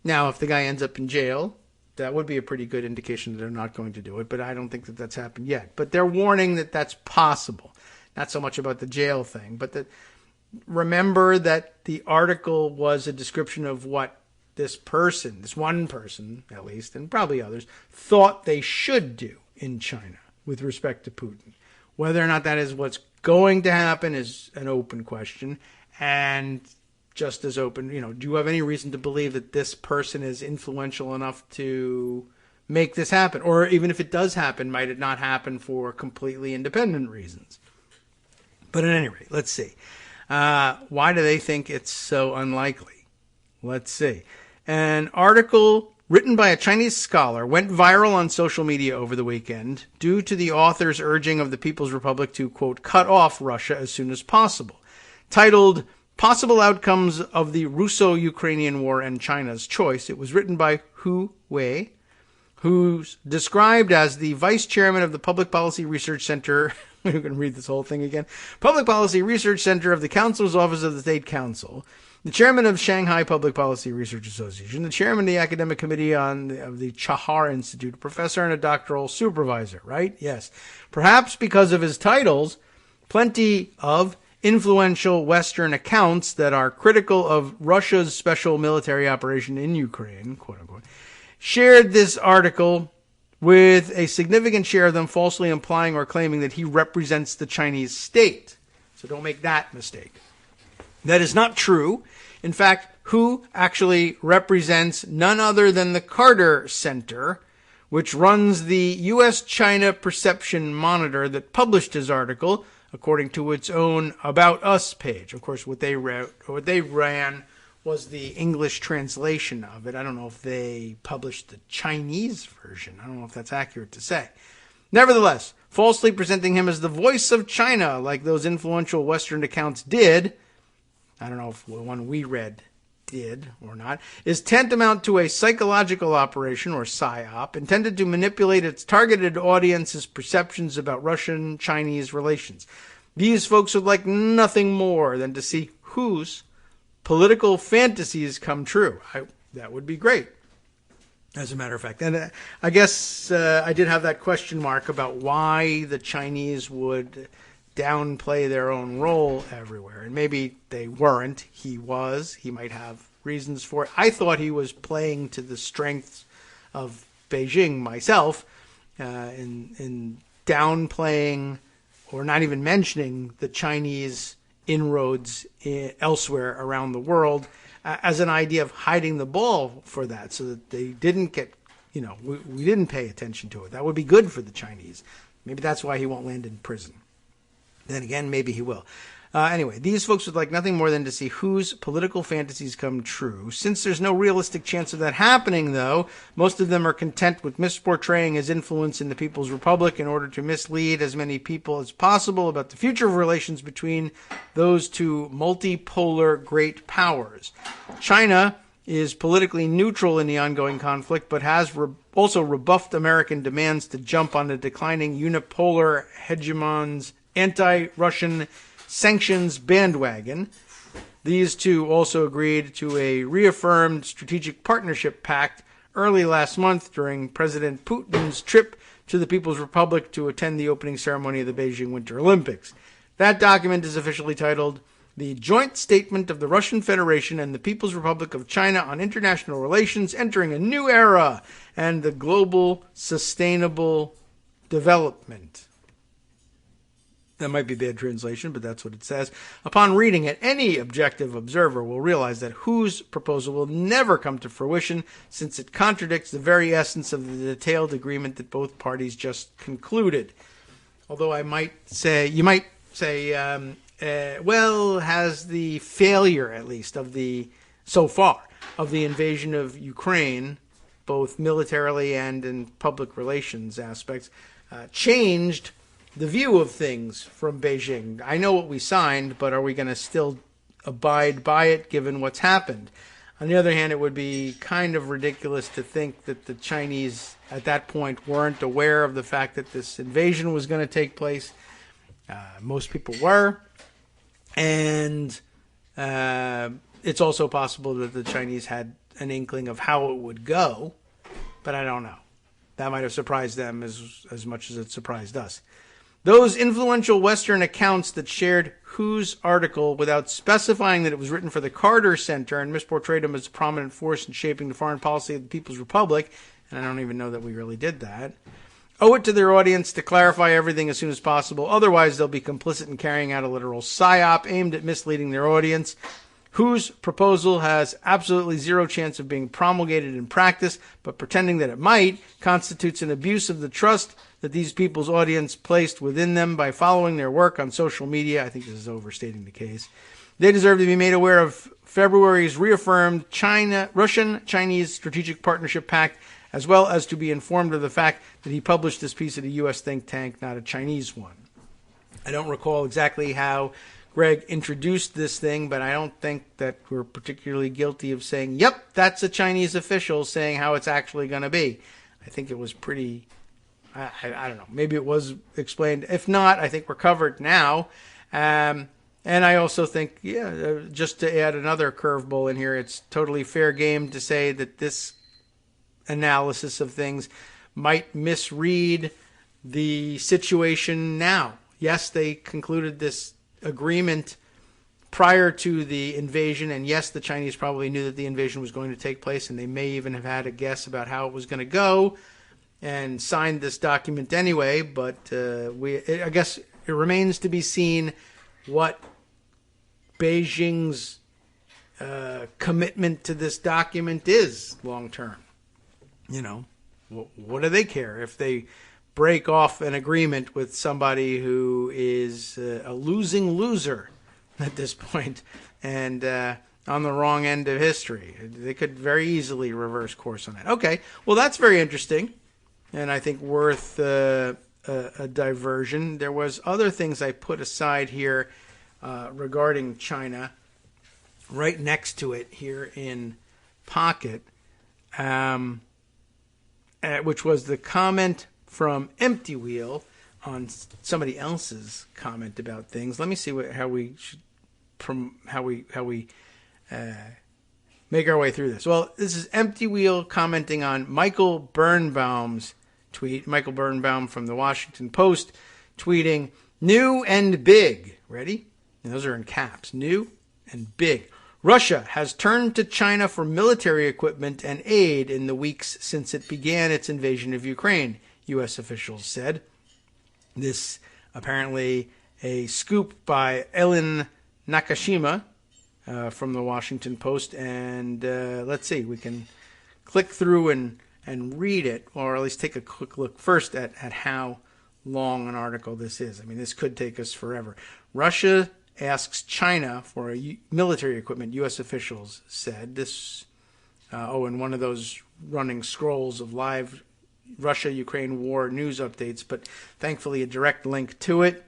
Speaker 2: Now, if the guy ends up in jail, that would be a pretty good indication that they're not going to do it, but I don't think that that's happened yet. But they're warning that that's possible. Not so much about the jail thing, but remember that the article was a description of what this one person at least, and probably others, thought they should do in China with respect to Putin. Whether or not that is what's going to happen is an open question, and just as open, do you have any reason to believe that this person is influential enough to make this happen? Or even if it does happen, might it not happen for completely independent reasons? But at any rate, let's see. Why do they think it's so unlikely? Let's see. An article written by a Chinese scholar went viral on social media over the weekend due to the author's urging of the People's Republic to, quote, cut off Russia as soon as possible. Titled, Possible Outcomes of the Russo-Ukrainian War and China's Choice. It was written by Hu Wei, who's described as the vice chairman of the Public Policy Research Center. We're going to read this whole thing again. Public Policy Research Center of the Council's Office of the State Council, the chairman of Shanghai Public Policy Research Association, the chairman of the Academic Committee of the Chahar Institute, a professor and a doctoral supervisor, right? Yes. Perhaps because of his titles, plenty of influential Western accounts that are critical of Russia's special military operation in Ukraine, quote unquote, shared this article with a significant share of them falsely implying or claiming that he represents the Chinese state. So don't make that mistake. That is not true. In fact, Hu actually represents none other than the Carter Center, which runs the U.S.-China Perception Monitor that published his article, according to its own About Us page. Of course, what they ran was the English translation of it. I don't know if they published the Chinese version. I don't know if that's accurate to say. Nevertheless, falsely presenting him as the voice of China, like those influential Western accounts did, I don't know if the one we read did or not, is tantamount to a psychological operation, or PSYOP, intended to manipulate its targeted audience's perceptions about Russian-Chinese relations. These folks would like nothing more than to see whose political fantasies come true. That would be great, as a matter of fact. And I guess I did have that question mark about why the Chinese would downplay their own role everywhere. And maybe they weren't. He was. He might have reasons for it. I thought he was playing to the strengths of Beijing myself in downplaying or not even mentioning the Chinese inroads elsewhere around the world as an idea of hiding the ball for that, so that they didn't get, we didn't pay attention to it. That would be good for the Chinese. Maybe that's why he won't land in prison. Then again, maybe he will. Anyway, these folks would like nothing more than to see whose political fantasies come true. Since there's no realistic chance of that happening, though, most of them are content with misportraying his influence in the People's Republic in order to mislead as many people as possible about the future of relations between those two multipolar great powers. China is politically neutral in the ongoing conflict, but has also rebuffed American demands to jump on the declining unipolar hegemon's anti-Russian sanctions bandwagon. These two also agreed to a reaffirmed strategic partnership pact early last month during President Putin's trip to the People's Republic to attend the opening ceremony of the Beijing Winter Olympics. That document is officially titled The Joint Statement of the Russian Federation and the People's Republic of China on International Relations Entering a New Era and the Global Sustainable Development. That might be bad translation, but that's what it says. Upon reading it, any objective observer will realize that Hu's proposal will never come to fruition, since it contradicts the very essence of the detailed agreement that both parties just concluded. Although you might say, well, has the failure, at least, so far, of the invasion of Ukraine, both militarily and in public relations aspects, changed the view of things from Beijing? I know what we signed, but are we going to still abide by it given what's happened? On the other hand, it would be kind of ridiculous to think that the Chinese at that point weren't aware of the fact that this invasion was going to take place. Most people were. And it's also possible that the Chinese had an inkling of how it would go, but I don't know. That might have surprised them as much as it surprised us. Those influential Western accounts that shared Hu's article without specifying that it was written for the Carter Center and misportrayed him as a prominent force in shaping the foreign policy of the People's Republic, and I don't even know that we really did that, owe it to their audience to clarify everything as soon as possible. Otherwise, they'll be complicit in carrying out a literal psyop aimed at misleading their audience. Hu's proposal has absolutely zero chance of being promulgated in practice, but pretending that it might constitutes an abuse of the trust that these people's audience placed within them by following their work on social media. I think this is overstating the case. They deserve to be made aware of February's reaffirmed Russian-Chinese Strategic Partnership Pact, as well as to be informed of the fact that he published this piece at a U.S. think tank, not a Chinese one. I don't recall exactly how Greg introduced this thing, but I don't think that we're particularly guilty of saying, yep, that's a Chinese official saying how it's actually going to be. I think it was pretty, I don't know, maybe it was explained. If not, I think we're covered now. And I also think, just to add another curveball in here, it's totally fair game to say that this analysis of things might misread the situation now. Yes, they concluded this agreement prior to the invasion, and yes, the Chinese probably knew that the invasion was going to take place, and they may even have had a guess about how it was going to go and signed this document anyway, but I guess it remains to be seen what Beijing's commitment to this document is long term. what do they care if they break off an agreement with somebody who is a losing loser at this point and on the wrong end of history? They could very easily reverse course on that. Okay, well, that's very interesting, and I think worth a diversion. There was other things I put aside here regarding China right next to it here in Pocket, which was the comment from Empty Wheel on somebody else's comment about things. Let me see how we make our way through this. Well, this is Empty Wheel commenting on Michael Birnbaum's tweet. Michael Birnbaum from the Washington Post tweeting, "New and big." Ready? And those are in caps. New and big. Russia has turned to China for military equipment and aid in the weeks since it began its invasion of Ukraine, U.S. officials said. This apparently a scoop by Ellen Nakashima from the Washington Post. And let's see, we can click through and read it, or at least take a quick look first at how long an article this is. I mean, this could take us forever. Russia asks China for military equipment, U.S. officials said. This, in one of those running scrolls of live Russia-Ukraine war news updates, but thankfully a direct link to it.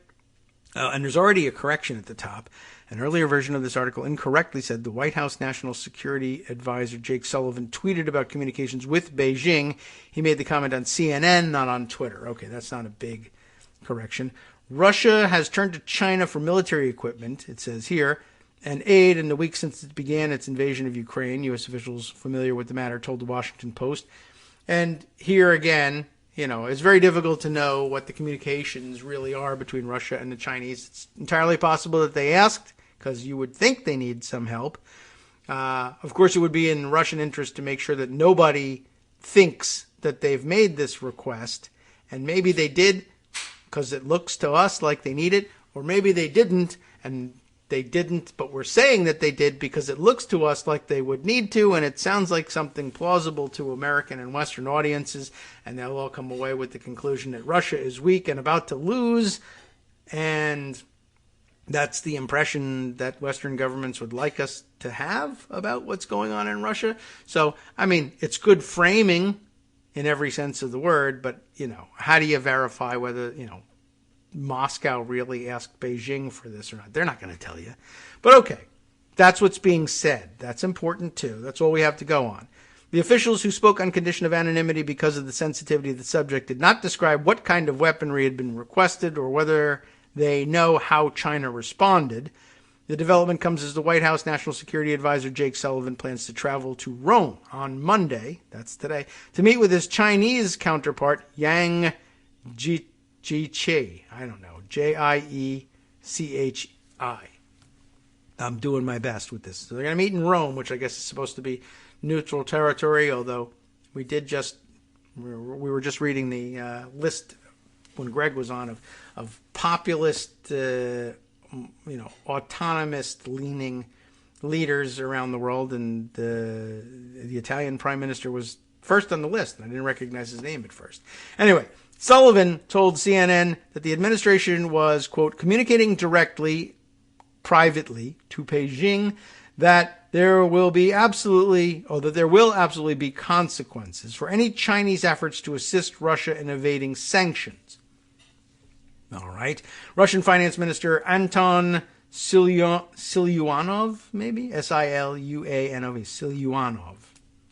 Speaker 2: And there's already a correction at the top. An earlier version of this article incorrectly said the White House National Security Advisor Jake Sullivan tweeted about communications with Beijing. He made the comment on CNN, not on Twitter. Okay, that's not a big correction. Russia has turned to China for military equipment, it says here, and aid in the week since it began its invasion of Ukraine. U.S. officials familiar with the matter told the Washington Post. And here again, it's very difficult to know what the communications really are between Russia and the Chinese. It's entirely possible that they asked, because you would think they need some help. Of course, it would be in Russian interest to make sure that nobody thinks that they've made this request. And maybe they did, because it looks to us like they need it, or maybe they didn't, and they didn't, but we're saying that they did because it looks to us like they would need to, and it sounds like something plausible to American and Western audiences, and they'll all come away with the conclusion that Russia is weak and about to lose, and that's the impression that Western governments would like us to have about what's going on in Russia. So, I mean, it's good framing in every sense of the word, but, how do you verify whether, Moscow really asked Beijing for this or not? They're not going to tell you. But okay, that's what's being said. That's important too. That's all we have to go on. The officials who spoke on condition of anonymity because of the sensitivity of the subject did not describe what kind of weaponry had been requested or whether they know how China responded. The development comes as the White House National Security Advisor Jake Sullivan plans to travel to Rome on Monday, that's today, to meet with his Chinese counterpart, Yang Jiechi. I don't know, Jiechi. I'm doing my best with this. So they're going to meet in Rome, which I guess is supposed to be neutral territory, although we were just reading the list when Greg was on of populist, autonomous-leaning leaders around the world, and the Italian prime minister was first on the list, and I didn't recognize his name at first. Anyway, Sullivan told CNN that the administration was, quote, communicating directly, privately, to Beijing that there will absolutely be consequences for any Chinese efforts to assist Russia in evading sanctions. All right. Russian Finance Minister Anton Siluanov, maybe? Siluanov, Siluanov,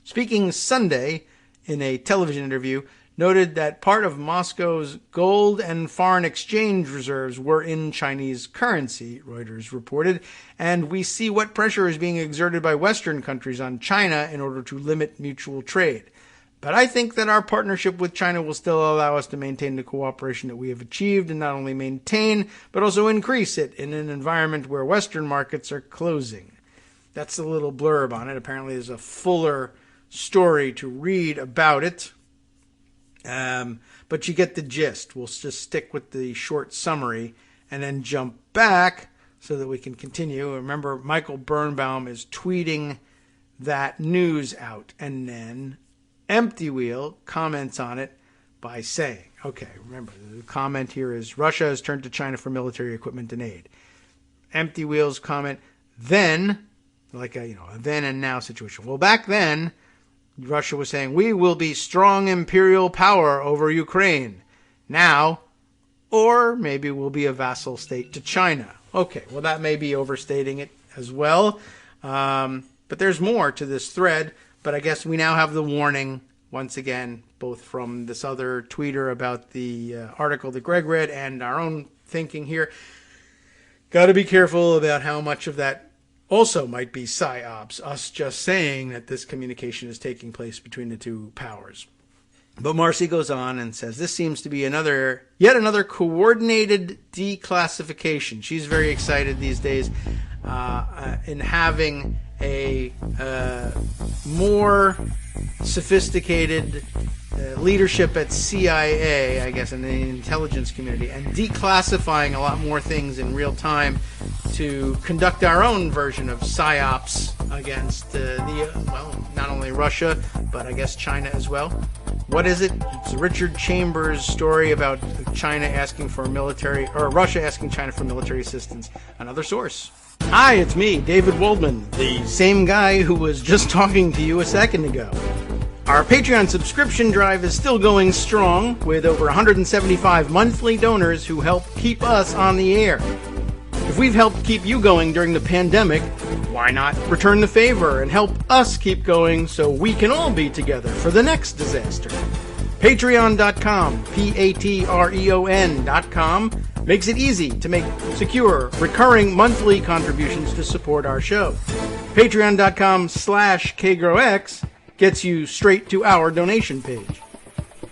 Speaker 2: speaking Sunday in a television interview, noted that part of Moscow's gold and foreign exchange reserves were in Chinese currency, Reuters reported, and we see what pressure is being exerted by Western countries on China in order to limit mutual trade. But I think that our partnership with China will still allow us to maintain the cooperation that we have achieved, and not only maintain, but also increase it in an environment where Western markets are closing. That's a little blurb on it. Apparently there's a fuller story to read about it. But you get the gist. We'll just stick with the short summary and then jump back so that we can continue. Remember, Michael Birnbaum is tweeting that news out, and then Empty Wheel comments on it by saying, okay, remember, the comment here is Russia has turned to China for military equipment and aid. Empty Wheel's comment, then, like a then and now situation. Well, back then, Russia was saying, we will be strong imperial power over Ukraine. Now, or maybe we'll be a vassal state to China. Okay, well, that may be overstating it as well. But there's more to this thread. But I guess we now have the warning, once again, both from this other tweeter about the article that Greg read and our own thinking here. Got to be careful about how much of that also might be psyops, us just saying that this communication is taking place between the two powers. But Marcy goes on and says, this seems to be yet another coordinated declassification. She's very excited these days in having a more sophisticated leadership at CIA, I guess, in the intelligence community, and declassifying a lot more things in real time to conduct our own version of psyops against not only Russia, but I guess China as well. What is it? It's Richard Chambers' story about Russia asking China for military assistance. Another source. Hi, it's me, David Waldman, the same guy who was just talking to you a second ago. Our Patreon subscription drive is still going strong, with over 175 monthly donors who help keep us on the air. If we've helped keep you going during the pandemic, why not return the favor and help us keep going so we can all be together for the next disaster? Patreon.com, Patreon.com, makes it easy to make secure, recurring monthly contributions to support our show. Patreon.com/KagroX gets you straight to our donation page.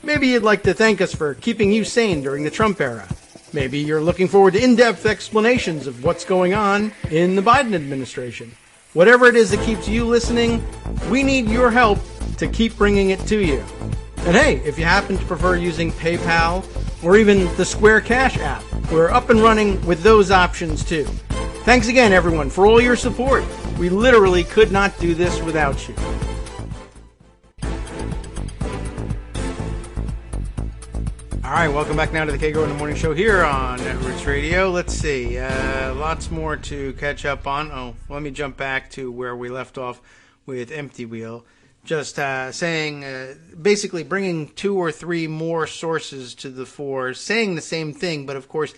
Speaker 2: Maybe you'd like to thank us for keeping you sane during the Trump era. Maybe you're looking forward to in-depth explanations of what's going on in the Biden administration. Whatever it is that keeps you listening, we need your help to keep bringing it to you. And hey, if you happen to prefer using PayPal or even the Square Cash app, we're up and running with those options too. Thanks again, everyone, for all your support. We literally could not do this without you. All right, welcome back now to the Kagro in the Morning Show here on Roots Radio. Let's see, lots more to catch up on. Oh, let me jump back to where we left off with Empty Wheel. Just saying, basically bringing 2 or 3 more sources to the fore, saying the same thing, but of course,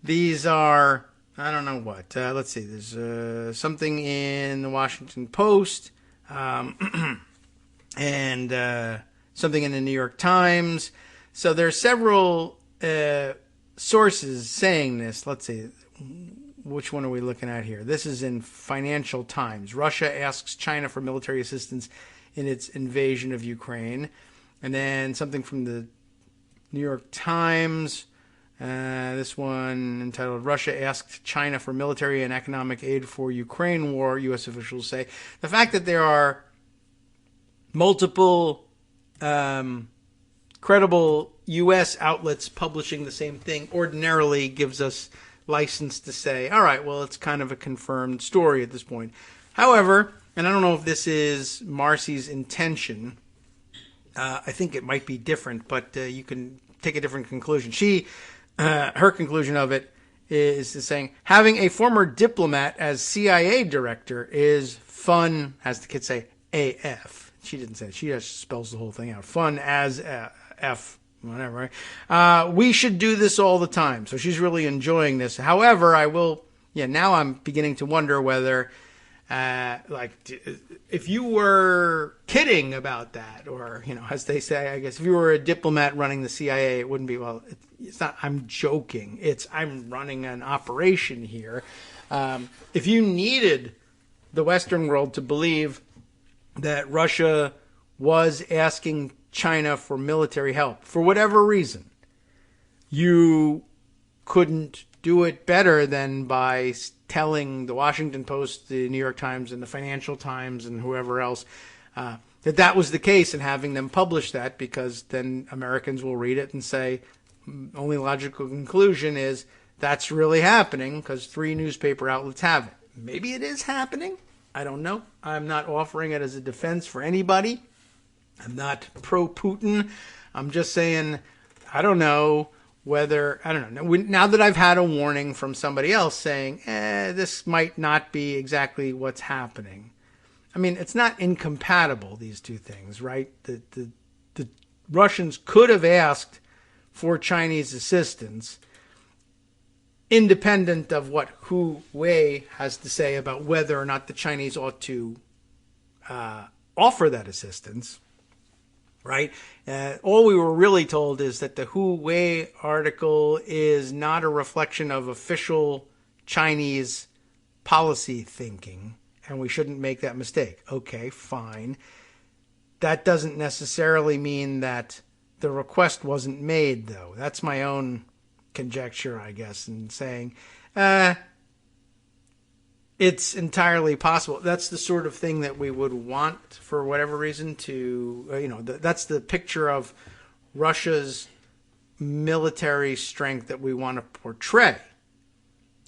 Speaker 2: these are, I don't know what. Let's see, there's something in the Washington Post, and something in the New York Times. So there are several sources saying this. Let's see, which one are we looking at here? This is in Financial Times. Russia asks China for military assistance in its invasion of Ukraine. And then something from the New York Times. This one entitled, Russia asked China for military and economic aid for Ukraine war, U.S. officials say. The fact that there are multiple credible U.S. outlets publishing the same thing ordinarily gives us license to say, all right, well, it's kind of a confirmed story at this point. However, and I don't know if this is Marcy's intention, I think it might be different, but you can take a different conclusion. Her conclusion of it is saying, having a former diplomat as CIA director is fun, as the kids say, AF. She didn't say it. She just spells the whole thing out. Fun as F, whatever. Right? We should do this all the time. So she's really enjoying this. However, now I'm beginning to wonder whether, if you were kidding about that, or, as they say, I guess, if you were a diplomat running the CIA, it wouldn't be, well, it's not, I'm joking. I'm running an operation here. If you needed the Western world to believe that Russia was asking China for military help, for whatever reason, you couldn't do it better than by telling the Washington Post, the New York Times, and the Financial Times, and whoever else, that was the case, and having them publish that, because then Americans will read it and say, only logical conclusion is that's really happening because 3 newspaper outlets have it. Maybe it is happening. I don't know. I'm not offering it as a defense for anybody. I'm not pro-Putin. I'm just saying, I don't know. Now that I've had a warning from somebody else saying, this might not be exactly what's happening. I mean, it's not incompatible, these two things, right? The Russians could have asked for Chinese assistance, independent of what Hu Wei has to say about whether or not the Chinese ought to offer that assistance. Right? All we were really told is that the Hu Wei article is not a reflection of official Chinese policy thinking, and we shouldn't make that mistake. Okay, fine. That doesn't necessarily mean that the request wasn't made, though. That's my own conjecture, I guess, in saying, it's entirely possible. That's the sort of thing that we would want, for whatever reason, to, that's the picture of Russia's military strength that we want to portray.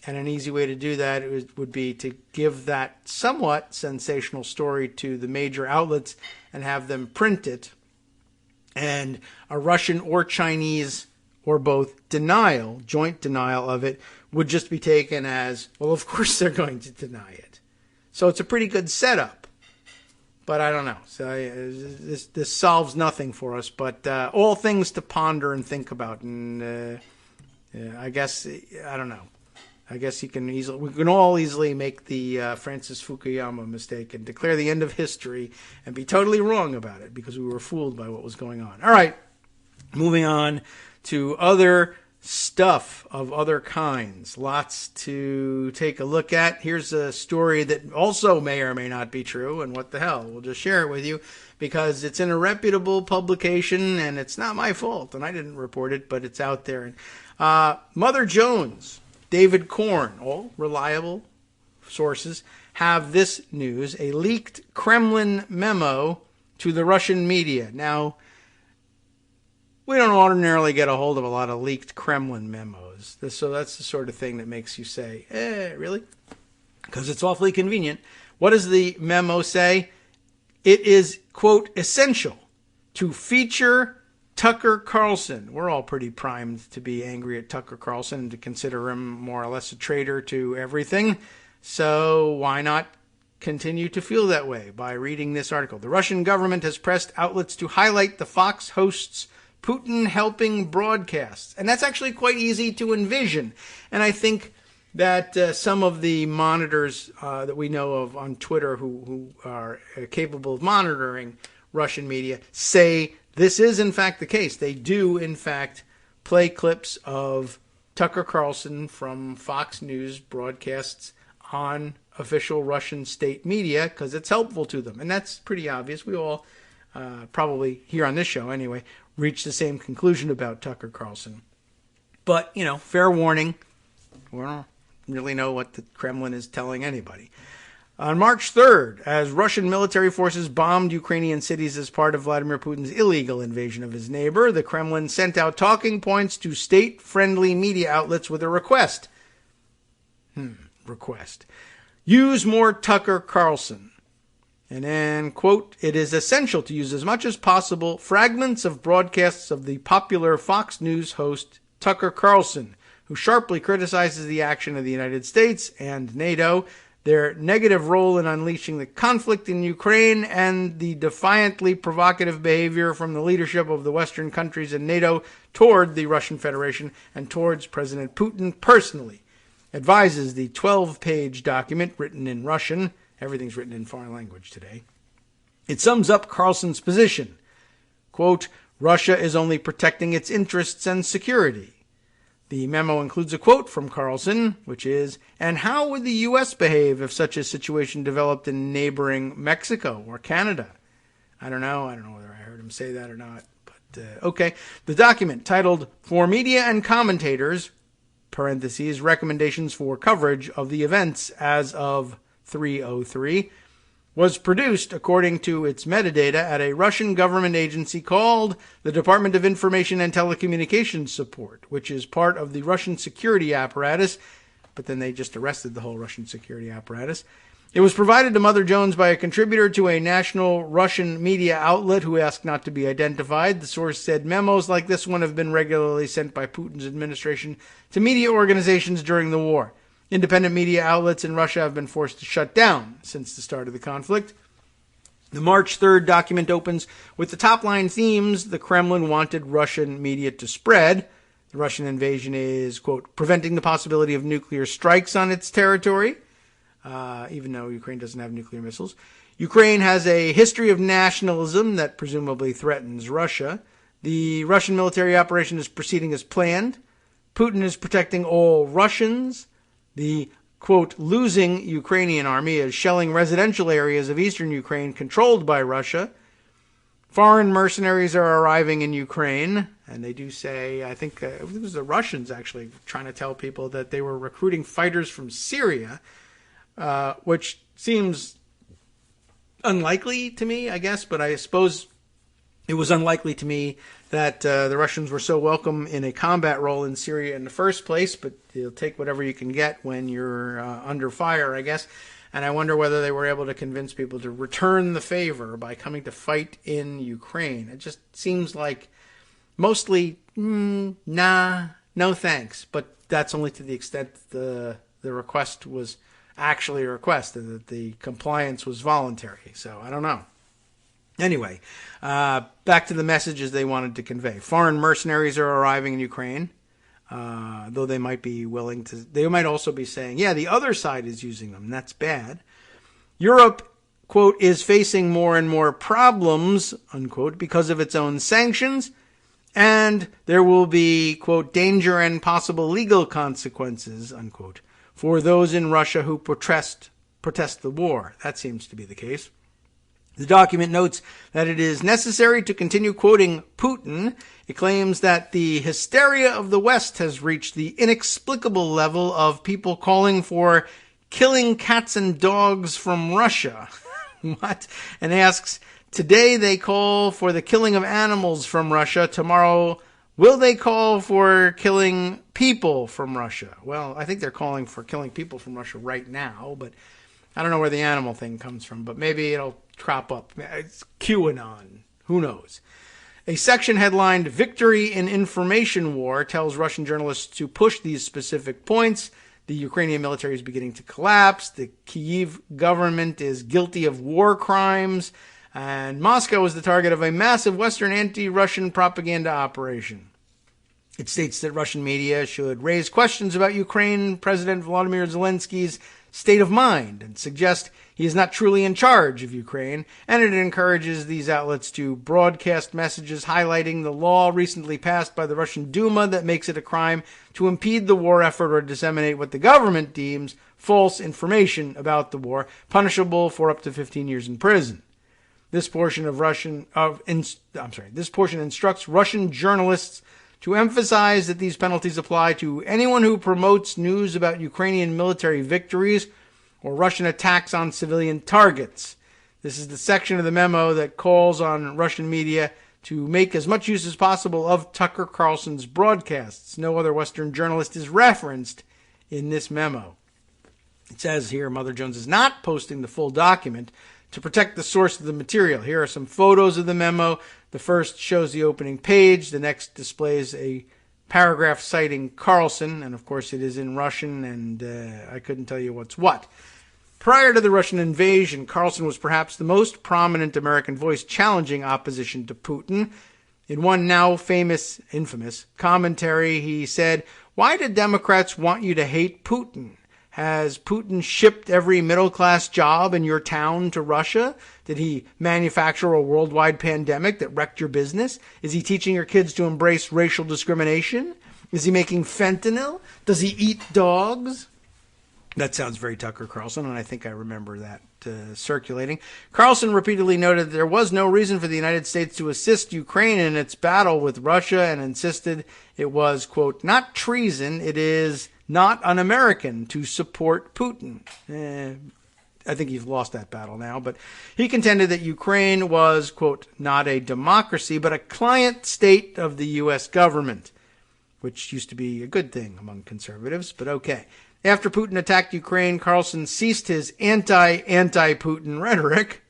Speaker 2: And an easy way to do that would be to give that somewhat sensational story to the major outlets and have them print it. And a Russian or Chinese or both joint denial of it, would just be taken as, well, of course they're going to deny it. So it's a pretty good setup. But I don't know. So this solves nothing for us, but all things to ponder and think about. And I guess, I don't know. I guess we can all easily make the Francis Fukuyama mistake and declare the end of history and be totally wrong about it because we were fooled by what was going on. All right, moving on to other stuff of other kinds. Lots to take a look at. Here's a story that also may or may not be true, and what the hell, we'll just share it with you because it's in a reputable publication and it's not my fault, and I didn't report it, but it's out there. Mother Jones, David Korn, all reliable sources, have this news: a leaked Kremlin memo to the Russian media. Now, we don't ordinarily get a hold of a lot of leaked Kremlin memos. So that's the sort of thing that makes you say, really? Because it's awfully convenient. What does the memo say? It is, quote, essential to feature Tucker Carlson. We're all pretty primed to be angry at Tucker Carlson and to consider him more or less a traitor to everything. So why not continue to feel that way by reading this article? The Russian government has pressed outlets to highlight the Fox host's Putin helping broadcasts. And that's actually quite easy to envision. And I think that some of the monitors that we know of on Twitter who are capable of monitoring Russian media say this is in fact the case. They do in fact play clips of Tucker Carlson from Fox News broadcasts on official Russian state media because it's helpful to them. And that's pretty obvious. We all probably here on this show anyway reach the same conclusion about Tucker Carlson. But, fair warning, we don't really know what the Kremlin is telling anybody. On March 3rd, as Russian military forces bombed Ukrainian cities as part of Vladimir Putin's illegal invasion of his neighbor, the Kremlin sent out talking points to state-friendly media outlets with a request. Use more Tucker Carlson. And then, quote, it is essential to use as much as possible fragments of broadcasts of the popular Fox News host Tucker Carlson, who sharply criticizes the action of the United States and NATO, their negative role in unleashing the conflict in Ukraine, and the defiantly provocative behavior from the leadership of the Western countries and NATO toward the Russian Federation and towards President Putin personally. Advises the 12-page document written in Russian. Everything's written in foreign language today. It sums up Carlson's position. Quote, Russia is only protecting its interests and security. The memo includes a quote from Carlson, which is, and how would the U.S. behave if such a situation developed in neighboring Mexico or Canada? I don't know whether I heard him say that or not, but okay. The document, titled For Media and Commentators, parentheses, recommendations for coverage of the events as of 303, was produced, according to its metadata, at a Russian government agency called the Department of Information and Telecommunications Support, which is part of the Russian security apparatus, but then they just arrested the whole Russian security apparatus, It was provided to Mother Jones by a contributor to a national Russian media outlet who asked not to be identified. The source said memos like this one have been regularly sent by Putin's administration to media organizations during the war. Independent media outlets in Russia have been forced to shut down since the start of the conflict. The March 3rd document opens with the top-line themes the Kremlin wanted Russian media to spread. The Russian invasion is, quote, preventing the possibility of nuclear strikes on its territory, even though Ukraine doesn't have nuclear missiles. Ukraine has a history of nationalism that presumably threatens Russia. The Russian military operation is proceeding as planned. Putin is protecting all Russians. The, quote, losing Ukrainian army is shelling residential areas of eastern Ukraine controlled by Russia. Foreign mercenaries are arriving in Ukraine, and they do say, I think it was the Russians actually trying to tell people that they were recruiting fighters from Syria, which seems unlikely to me, I guess, but I suppose it was unlikely to me that the Russians were so welcome in a combat role in Syria in the first place, but you'll take whatever you can get when you're under fire, I guess. And I wonder whether they were able to convince people to return the favor by coming to fight in Ukraine. It just seems like mostly, nah, no thanks. But that's only to the extent the request was actually a request and that the compliance was voluntary. So I don't know. Anyway, back to the messages they wanted to convey. Foreign mercenaries are arriving in Ukraine. Though they might be willing to, they might also be saying, yeah, the other side is using them. That's bad. Europe, quote, is facing more and more problems, unquote, because of its own sanctions. And there will be, quote, danger and possible legal consequences, unquote, for those in Russia who protest the war. That seems to be the case. The document notes that it is necessary to continue quoting Putin. It claims that the hysteria of the West has reached the inexplicable level of people calling for killing cats and dogs from Russia. What? And asks, today they call for the killing of animals from Russia. Tomorrow, will they call for killing people from Russia? Well, I think they're calling for killing people from Russia right now, but I don't know where the animal thing comes from, but maybe it'll crop up. It's QAnon. Who knows? A section headlined Victory in Information War tells Russian journalists to push these specific points. The Ukrainian military is beginning to collapse. The Kyiv government is guilty of war crimes. And Moscow is the target of a massive Western anti-Russian propaganda operation. It states that Russian media should raise questions about Ukraine President Volodymyr Zelensky's state of mind and suggest he is not truly in charge of Ukraine, and it encourages these outlets to broadcast messages highlighting the law recently passed by the Russian Duma that makes it a crime to impede the war effort or disseminate what the government deems false information about the war, punishable for up to 15 years in prison. This portion instructs Russian journalists to emphasize that these penalties apply to anyone who promotes news about Ukrainian military victories or Russian attacks on civilian targets. This is the section of the memo that calls on Russian media to make as much use as possible of Tucker Carlson's broadcasts. No other Western journalist is referenced in this memo. It says here Mother Jones is not posting the full document to protect the source of the material. Here are some photos of the memo. The first shows the opening page. The next displays a paragraph citing Carlson. And, of course, it is in Russian, and I couldn't tell you what's what. Prior to the Russian invasion, Carlson was perhaps the most prominent American voice challenging opposition to Putin. In one now infamous commentary, he said, "Why do Democrats want you to hate Putin? Has Putin shipped every middle-class job in your town to Russia? Did he manufacture a worldwide pandemic that wrecked your business? Is he teaching your kids to embrace racial discrimination? Is he making fentanyl? Does he eat dogs?" That sounds very Tucker Carlson, and I think I remember that circulating. Carlson repeatedly noted that there was no reason for the United States to assist Ukraine in its battle with Russia and insisted it was, quote, not treason, it is not un-American to support Putin. I think he's lost that battle now, but he contended that Ukraine was, quote, not a democracy, but a client state of the U.S. government. which used to be a good thing among conservatives, but okay. After Putin attacked Ukraine, Carlson ceased his anti-Putin rhetoric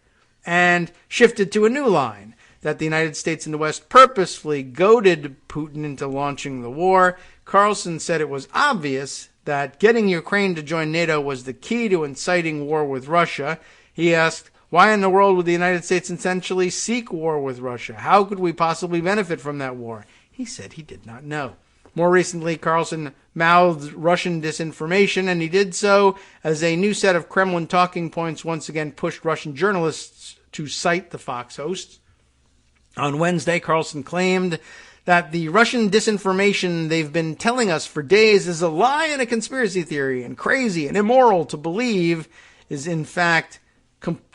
Speaker 2: and shifted to a new line, that the United States and the West purposefully goaded Putin into launching the war. Carlson said it was obvious that getting Ukraine to join NATO was the key to inciting war with Russia. He asked, why in the world would the United States essentially seek war with Russia? How could we possibly benefit from that war? He said he did not know. More recently, Carlson mouthed Russian disinformation, and he did so as a new set of Kremlin talking points once again pushed Russian journalists to cite the Fox hosts. On Wednesday, Carlson claimed that the Russian disinformation they've been telling us for days is a lie and a conspiracy theory and crazy and immoral to believe is in fact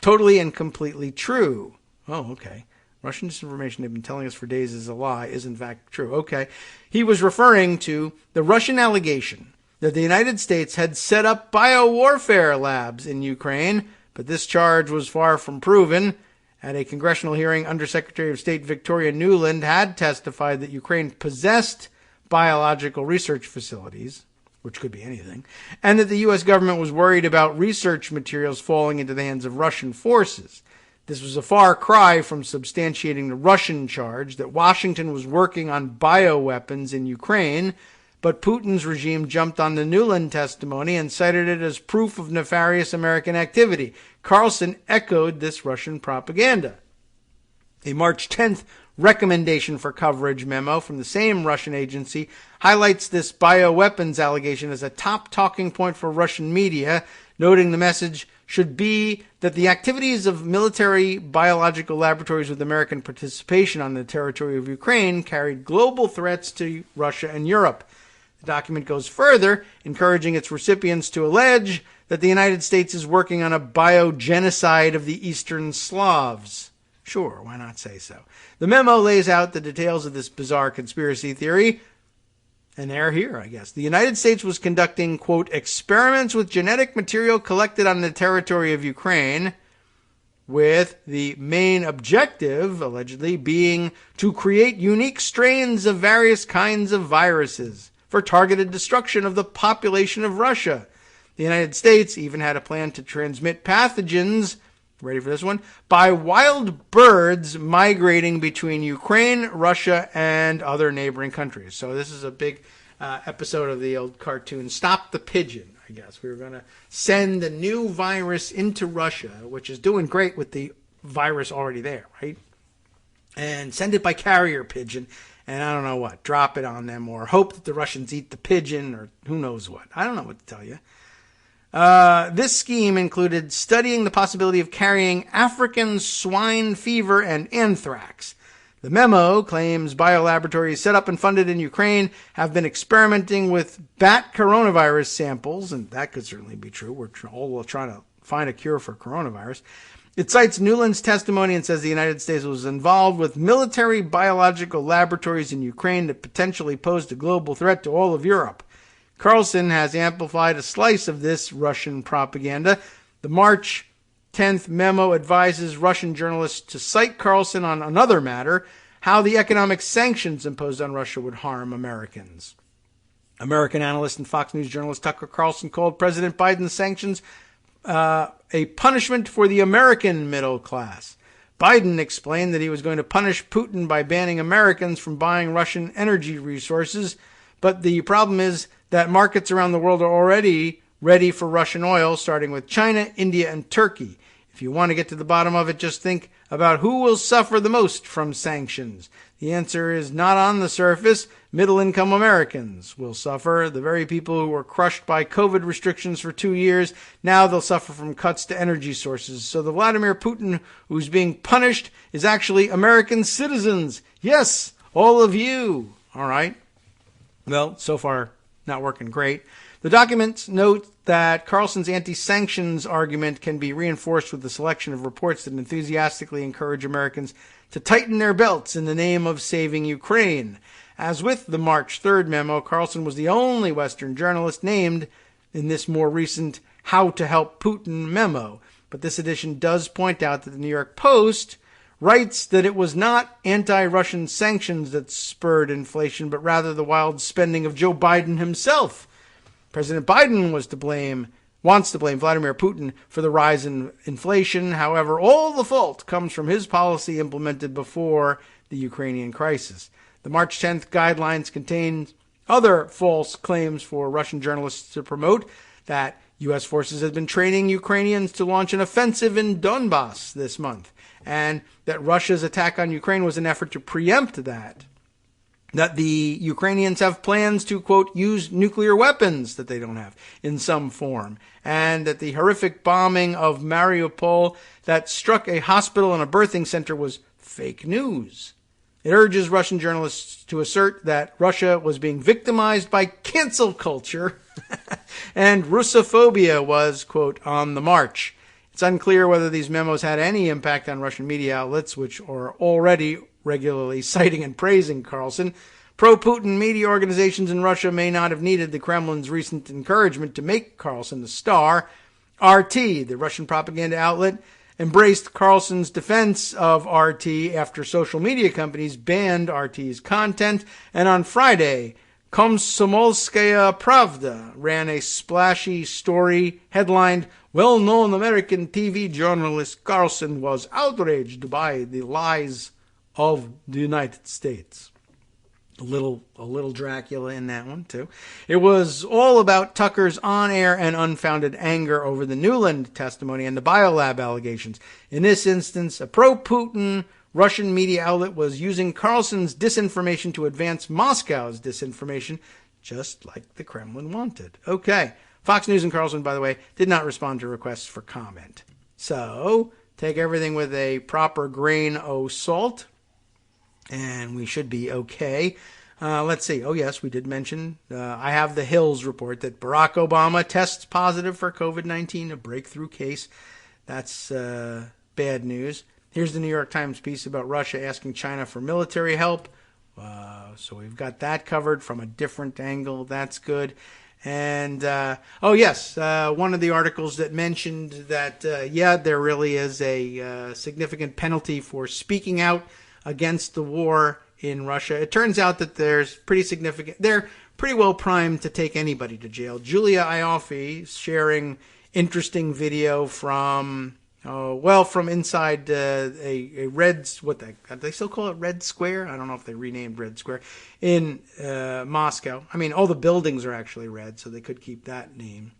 Speaker 2: totally and completely true. Oh, okay. Russian disinformation they've been telling us for days is a lie is in fact true. Okay. He was referring to the Russian allegation that the United States had set up biowarfare labs in Ukraine, but this charge was far from proven. At a congressional hearing, Undersecretary of State Victoria Nuland had testified that Ukraine possessed biological research facilities, which could be anything, and that the U.S. government was worried about research materials falling into the hands of Russian forces. This was a far cry from substantiating the Russian charge that Washington was working on bioweapons in Ukraine, but Putin's regime jumped on the Nuland testimony and cited it as proof of nefarious American activity. Carlson echoed this Russian propaganda. A March 10th recommendation for coverage memo from the same Russian agency highlights this bioweapons allegation as a top talking point for Russian media, noting the message should be that the activities of military biological laboratories with American participation on the territory of Ukraine carried global threats to Russia and Europe. The document goes further, encouraging its recipients to allege that the United States is working on a biogenocide of the Eastern Slavs. Sure, why not say so? The memo lays out the details of this bizarre conspiracy theory, and they're here, I guess. The United States was conducting, quote, experiments with genetic material collected on the territory of Ukraine, with the main objective, allegedly, being to create unique strains of various kinds of viruses for targeted destruction of the population of Russia. The United States even had a plan to transmit pathogens, ready for this one, by wild birds migrating between Ukraine, Russia, and other neighboring countries. So this is a big episode of the old cartoon, Stop the Pigeon, I guess. We were going to send the new virus into Russia, which is doing great with the virus already there, right? And send it by carrier pigeon. And I don't know what, drop it on them or hope that the Russians eat the pigeon or who knows what. I don't know what to tell you. This scheme included studying the possibility of carrying African swine fever and anthrax. The memo claims biolaboratories set up and funded in Ukraine have been experimenting with bat coronavirus samples, and that could certainly be true. We're all trying to find a cure for coronavirus. It cites Nuland's testimony and says the United States was involved with military biological laboratories in Ukraine that potentially posed a global threat to all of Europe. Carlson has amplified a slice of this Russian propaganda. The March 10th memo advises Russian journalists to cite Carlson on another matter, how the economic sanctions imposed on Russia would harm Americans. American analyst and Fox News journalist Tucker Carlson called President Biden's sanctions a punishment for the American middle class. Biden explained that he was going to punish Putin by banning Americans from buying Russian energy resources, but the problem is that markets around the world are already ready for Russian oil, starting with China, India, and Turkey. If you want to get to the bottom of it, just think about who will suffer the most from sanctions. The answer is not on the surface. Middle-income Americans will suffer. The very people who were crushed by COVID restrictions for 2 years, now they'll suffer from cuts to energy sources. So the Vladimir Putin who's being punished is actually American citizens. Yes, all of you. All right. Well, so far, not working great. The documents note that Carlson's anti-sanctions argument can be reinforced with the selection of reports that enthusiastically encourage Americans to tighten their belts in the name of saving Ukraine. As with the March 3rd memo, Carlson was the only Western journalist named in this more recent How to Help Putin memo. But this edition does point out that the New York Post writes that it was not anti-Russian sanctions that spurred inflation, but rather the wild spending of Joe Biden himself. President Biden wants to blame Vladimir Putin for the rise in inflation. However, all the fault comes from his policy implemented before the Ukrainian crisis. The March 10th guidelines contain other false claims for Russian journalists to promote that U.S. forces have been training Ukrainians to launch an offensive in Donbass this month, and that Russia's attack on Ukraine was an effort to preempt that. That the Ukrainians have plans to, quote, use nuclear weapons that they don't have in some form, and that the horrific bombing of Mariupol that struck a hospital and a birthing center was fake news. It urges Russian journalists to assert that Russia was being victimized by cancel culture and Russophobia was, quote, on the march. It's unclear whether these memos had any impact on Russian media outlets, which are already regularly citing and praising Carlson. Pro-Putin media organizations in Russia may not have needed the Kremlin's recent encouragement to make Carlson the star. RT, the Russian propaganda outlet, embraced Carlson's defense of RT after social media companies banned RT's content. And on Friday, Komsomolskaya Pravda ran a splashy story headlined, "Well-known American TV journalist Carlson was outraged by the lies of the United States." A little Dracula in that one, too. It was all about Tucker's on-air and unfounded anger over the Newland testimony and the biolab allegations. In this instance, a pro-Putin Russian media outlet was using Carlson's disinformation to advance Moscow's disinformation, just like the Kremlin wanted. Okay. Fox News and Carlson, by the way, did not respond to requests for comment. So, take everything with a proper grain of salt, and we should be okay. Let's see. Oh, yes, we did mention, I have the Hills report that Barack Obama tests positive for COVID-19, a breakthrough case. That's bad news. Here's the New York Times piece about Russia asking China for military help. So we've got that covered from a different angle. That's good. And, one of the articles that mentioned that, there really is a significant penalty for speaking out against the war in Russia. It turns out that they're pretty well primed to take anybody to jail. Julia Ioffe sharing interesting video from inside a Red, they still call it Red Square? I don't know if they renamed Red Square in Moscow. I mean, all the buildings are actually red, so they could keep that name.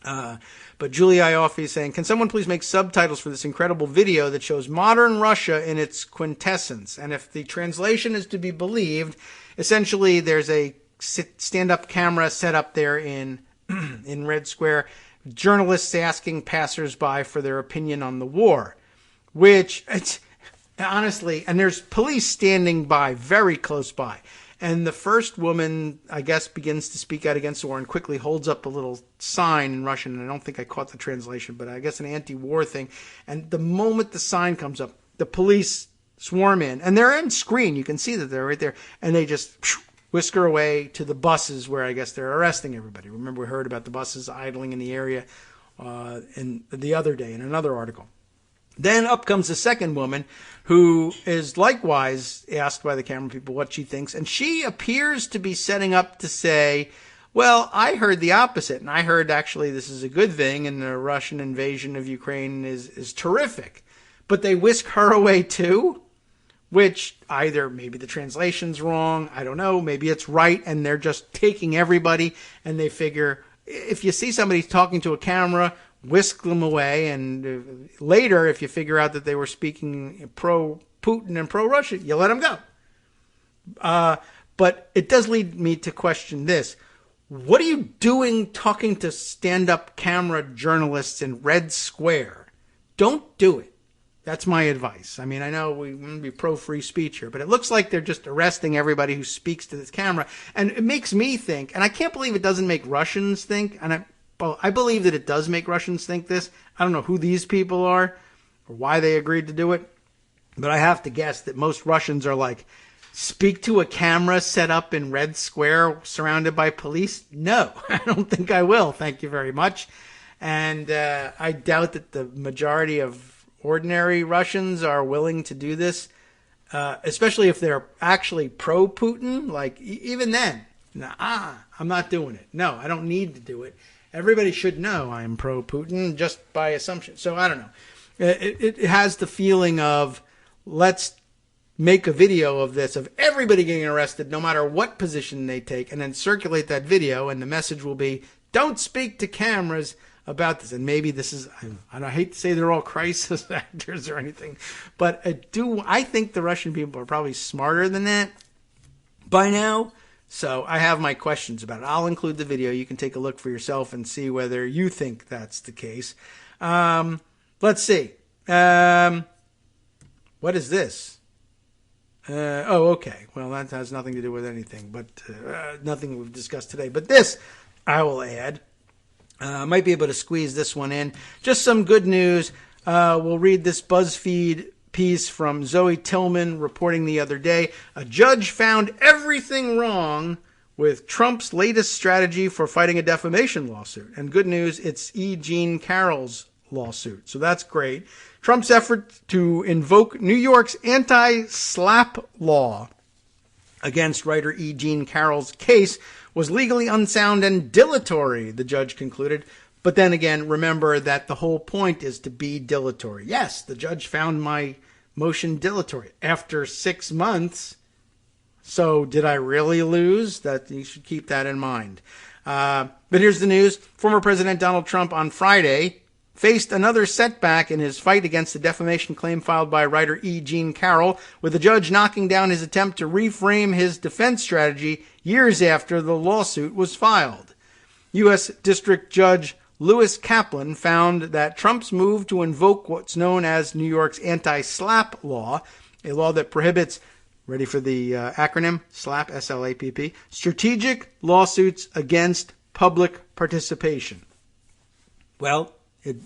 Speaker 2: But Julia Ioffe is saying, can someone please make subtitles for this incredible video that shows modern Russia in its quintessence? And if the translation is to be believed, essentially there's a stand-up camera set up there in Red Square, journalists asking passersby for their opinion on the war, which, honestly, and there's police standing by, very close by. And the first woman, I guess, begins to speak out against the war and quickly holds up a little sign in Russian. And I don't think I caught the translation, but I guess an anti-war thing. And the moment the sign comes up, the police swarm in. And they're on screen. You can see that they're right there. And they just whisker away to the buses where I guess they're arresting everybody. Remember, we heard about the buses idling in the area in the other day in another article. Then up comes the second woman who is likewise asked by the camera people what she thinks. And she appears to be setting up to say, well, I heard the opposite. And I heard actually this is a good thing and the Russian invasion of Ukraine is terrific. But they whisk her away too, which either maybe the translation's wrong. I don't know. Maybe it's right. And they're just taking everybody and they figure if you see somebody talking to a camera, whisk them away, and later, if you figure out that they were speaking pro-Putin and pro-Russia, you let them go. But it does lead me to question this. What are you doing talking to stand-up camera journalists in Red Square? Don't do it. That's my advice. I mean, I know we want to be pro-free speech here, but it looks like they're just arresting everybody who speaks to this camera. And it makes me think, and I can't believe it doesn't make Russians think, and I believe that it does make Russians think this. I don't know who these people are or why they agreed to do it, but I have to guess that most Russians are like, speak to a camera set up in Red Square surrounded by police? No, I don't think I will. Thank you very much. And I doubt that the majority of ordinary Russians are willing to do this, especially if they're actually pro-Putin, like even then, I'm not doing it. No, I don't need to do it. Everybody should know I'm pro-Putin just by assumption. So I don't know. It has the feeling of, let's make a video of this, of everybody getting arrested, no matter what position they take, and then circulate that video, and the message will be, don't speak to cameras about this. And maybe this is, I hate to say they're all crisis actors or anything, but I think the Russian people are probably smarter than that by now. So I have my questions about it. I'll include the video. You can take a look for yourself and see whether you think that's the case. Let's see. What is this? Okay. Well, that has nothing to do with anything, but nothing we've discussed today. But this, I will add. Might be able to squeeze this one in. Just some good news. We'll read this BuzzFeed piece from Zoe Tillman reporting the other day. A judge found everything wrong with Trump's latest strategy for fighting a defamation lawsuit. And good news, it's E. Jean Carroll's lawsuit. So that's great. Trump's effort to invoke New York's anti-SLAPP law against writer E. Jean Carroll's case was legally unsound and dilatory, the judge concluded. But then again, remember that the whole point is to be dilatory. Yes, the judge found my motion dilatory after 6 months. So did I really lose? That you should keep that in mind. But here's the news. Former President Donald Trump on Friday faced another setback in his fight against the defamation claim filed by writer E. Jean Carroll, with the judge knocking down his attempt to reframe his defense strategy years after the lawsuit was filed. U.S. District Judge Lewis Kaplan found that Trump's move to invoke what's known as New York's anti-SLAPP law, a law that prohibits, ready for the acronym, SLAPP, S-L-A-P-P, strategic lawsuits against public participation. Well, it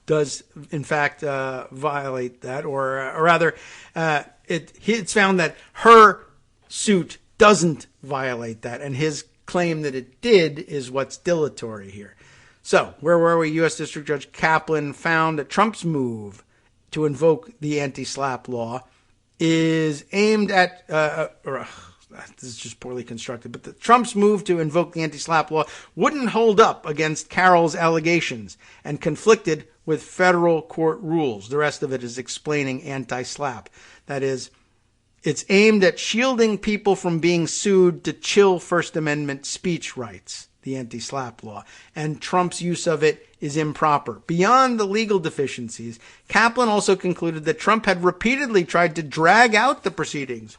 Speaker 2: does, in fact, violate that, or rather, it's found that her suit doesn't violate that, and his claim that it did is what's dilatory here. So, where were we? U.S. District Judge Kaplan found that Trump's move to invoke the anti-SLAPP law is aimed at, this is just poorly constructed, but Trump's move to invoke the anti-SLAPP law wouldn't hold up against Carroll's allegations and conflicted with federal court rules. The rest of it is explaining anti-SLAPP. That is, it's aimed at shielding people from being sued to chill First Amendment speech rights, the anti-SLAPP law, and Trump's use of it is improper. Beyond the legal deficiencies, Kaplan also concluded that Trump had repeatedly tried to drag out the proceedings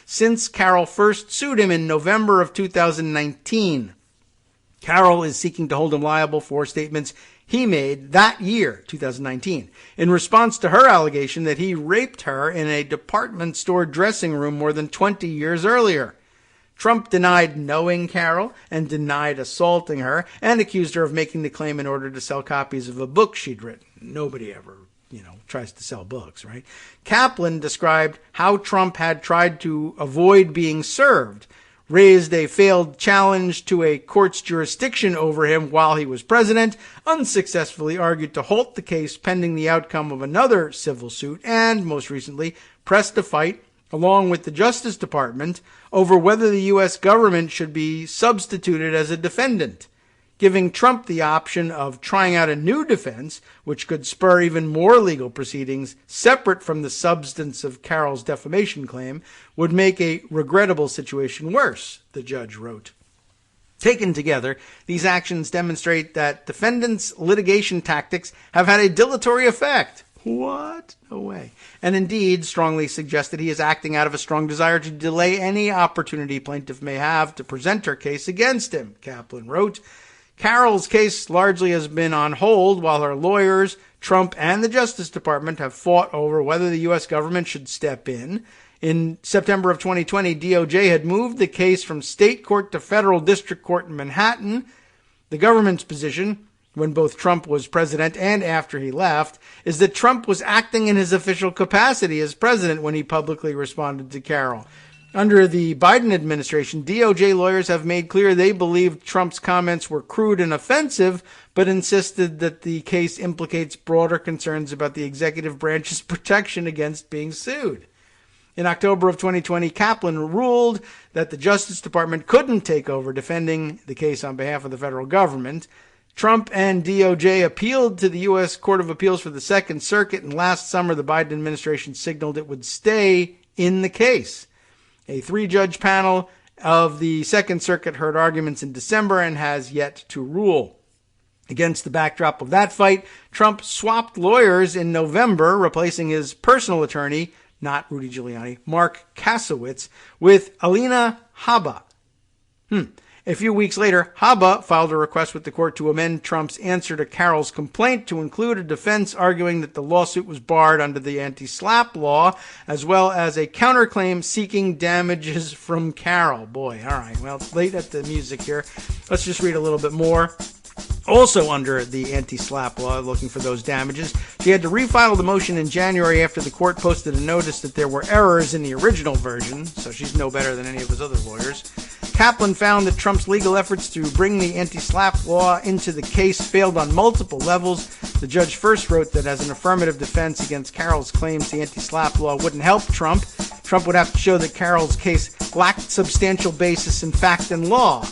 Speaker 2: since Carroll first sued him in November of 2019. Carroll is seeking to hold him liable for statements he made that year, 2019, in response to her allegation that he raped her in a department store dressing room more than 20 years earlier. Trump denied knowing Carroll and denied assaulting her and accused her of making the claim in order to sell copies of a book she'd written. Nobody ever, tries to sell books, right? Kaplan described how Trump had tried to avoid being served, raised a failed challenge to a court's jurisdiction over him while he was president, unsuccessfully argued to halt the case pending the outcome of another civil suit, and, most recently, pressed a fight, along with the Justice Department, over whether the U.S. government should be substituted as a defendant, giving Trump the option of trying out a new defense, which could spur even more legal proceedings separate from the substance of Carroll's defamation claim, would make a regrettable situation worse, the judge wrote. Taken together, these actions demonstrate that defendants' litigation tactics have had a dilatory effect. What? No way. And indeed, strongly suggested he is acting out of a strong desire to delay any opportunity plaintiff may have to present her case against him, Kaplan wrote. Carroll's case largely has been on hold while her lawyers, Trump, and the Justice Department have fought over whether the U.S. government should step in. In September of 2020, DOJ had moved the case from state court to federal district court in Manhattan. The government's position, when both Trump was president and after he left, is that Trump was acting in his official capacity as president when he publicly responded to Carroll. Under the Biden administration, DOJ lawyers have made clear they believed Trump's comments were crude and offensive, but insisted that the case implicates broader concerns about the executive branch's protection against being sued. In October of 2020, Kaplan ruled that the Justice Department couldn't take over defending the case on behalf of the federal government. Trump and DOJ appealed to the U.S. Court of Appeals for the Second Circuit, and last summer the Biden administration signaled it would stay in the case. A 3-judge panel of the Second Circuit heard arguments in December and has yet to rule. Against the backdrop of that fight, Trump swapped lawyers in November, replacing his personal attorney, not Rudy Giuliani, Mark Kasowitz, with Alina Habba. A few weeks later, Habba filed a request with the court to amend Trump's answer to Carroll's complaint to include a defense arguing that the lawsuit was barred under the anti-SLAPP law, as well as a counterclaim seeking damages from Carroll. Boy, all right, well, it's late at the music here. Let's just read a little bit more. Also under the anti-SLAPP law, looking for those damages, she had to refile the motion in January after the court posted a notice that there were errors in the original version, so she's no better than any of his other lawyers. Kaplan found that Trump's legal efforts to bring the anti-SLAPP law into the case failed on multiple levels. The judge first wrote that as an affirmative defense against Carroll's claims, the anti-SLAPP law wouldn't help Trump. Trump would have to show that Carroll's case lacked substantial basis in fact and law.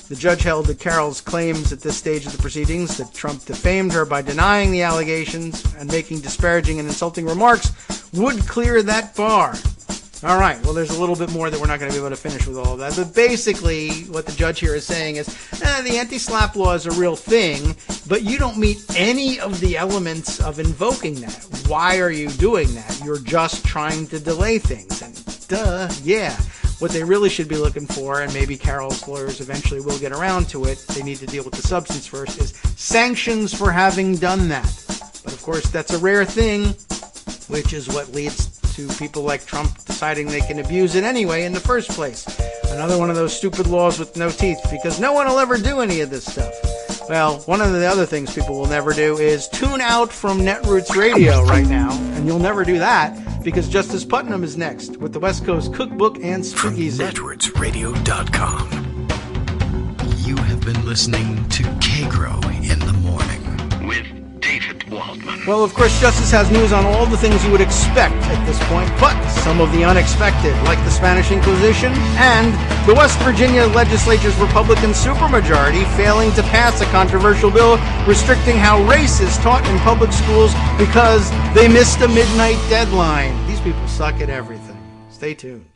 Speaker 2: The judge held that Carroll's claims at this stage of the proceedings that Trump defamed her by denying the allegations and making disparaging and insulting remarks would clear that bar. All right, well, there's a little bit more that we're not going to be able to finish with all of that. But basically, what the judge here is saying is, the anti-SLAPP law is a real thing, but you don't meet any of the elements of invoking that. Why are you doing that? You're just trying to delay things. And yeah. What they really should be looking for, and maybe Carroll's lawyers eventually will get around to it, they need to deal with the substance first, is sanctions for having done that. But of course, that's a rare thing, which is what leads to people like Trump deciding they can abuse it anyway in the first place. Another one of those stupid laws with no teeth, because no one will ever do any of this stuff. Well, one of the other things people will never do is tune out from Netroots Radio right now, and you'll never do that because Justice Putnam is next with the West Coast Cookbook and Speakeasy.
Speaker 1: From netrootsradio.com. You have been listening to Kagro in the Morning with David Waldman.
Speaker 2: Well, of course, Justice has news on all the things you would expect at this point, but some of the unexpected, like the Spanish Inquisition and the West Virginia legislature's Republican supermajority failing to pass a controversial bill restricting how race is taught in public schools because they missed a midnight deadline. These people suck at everything. Stay tuned.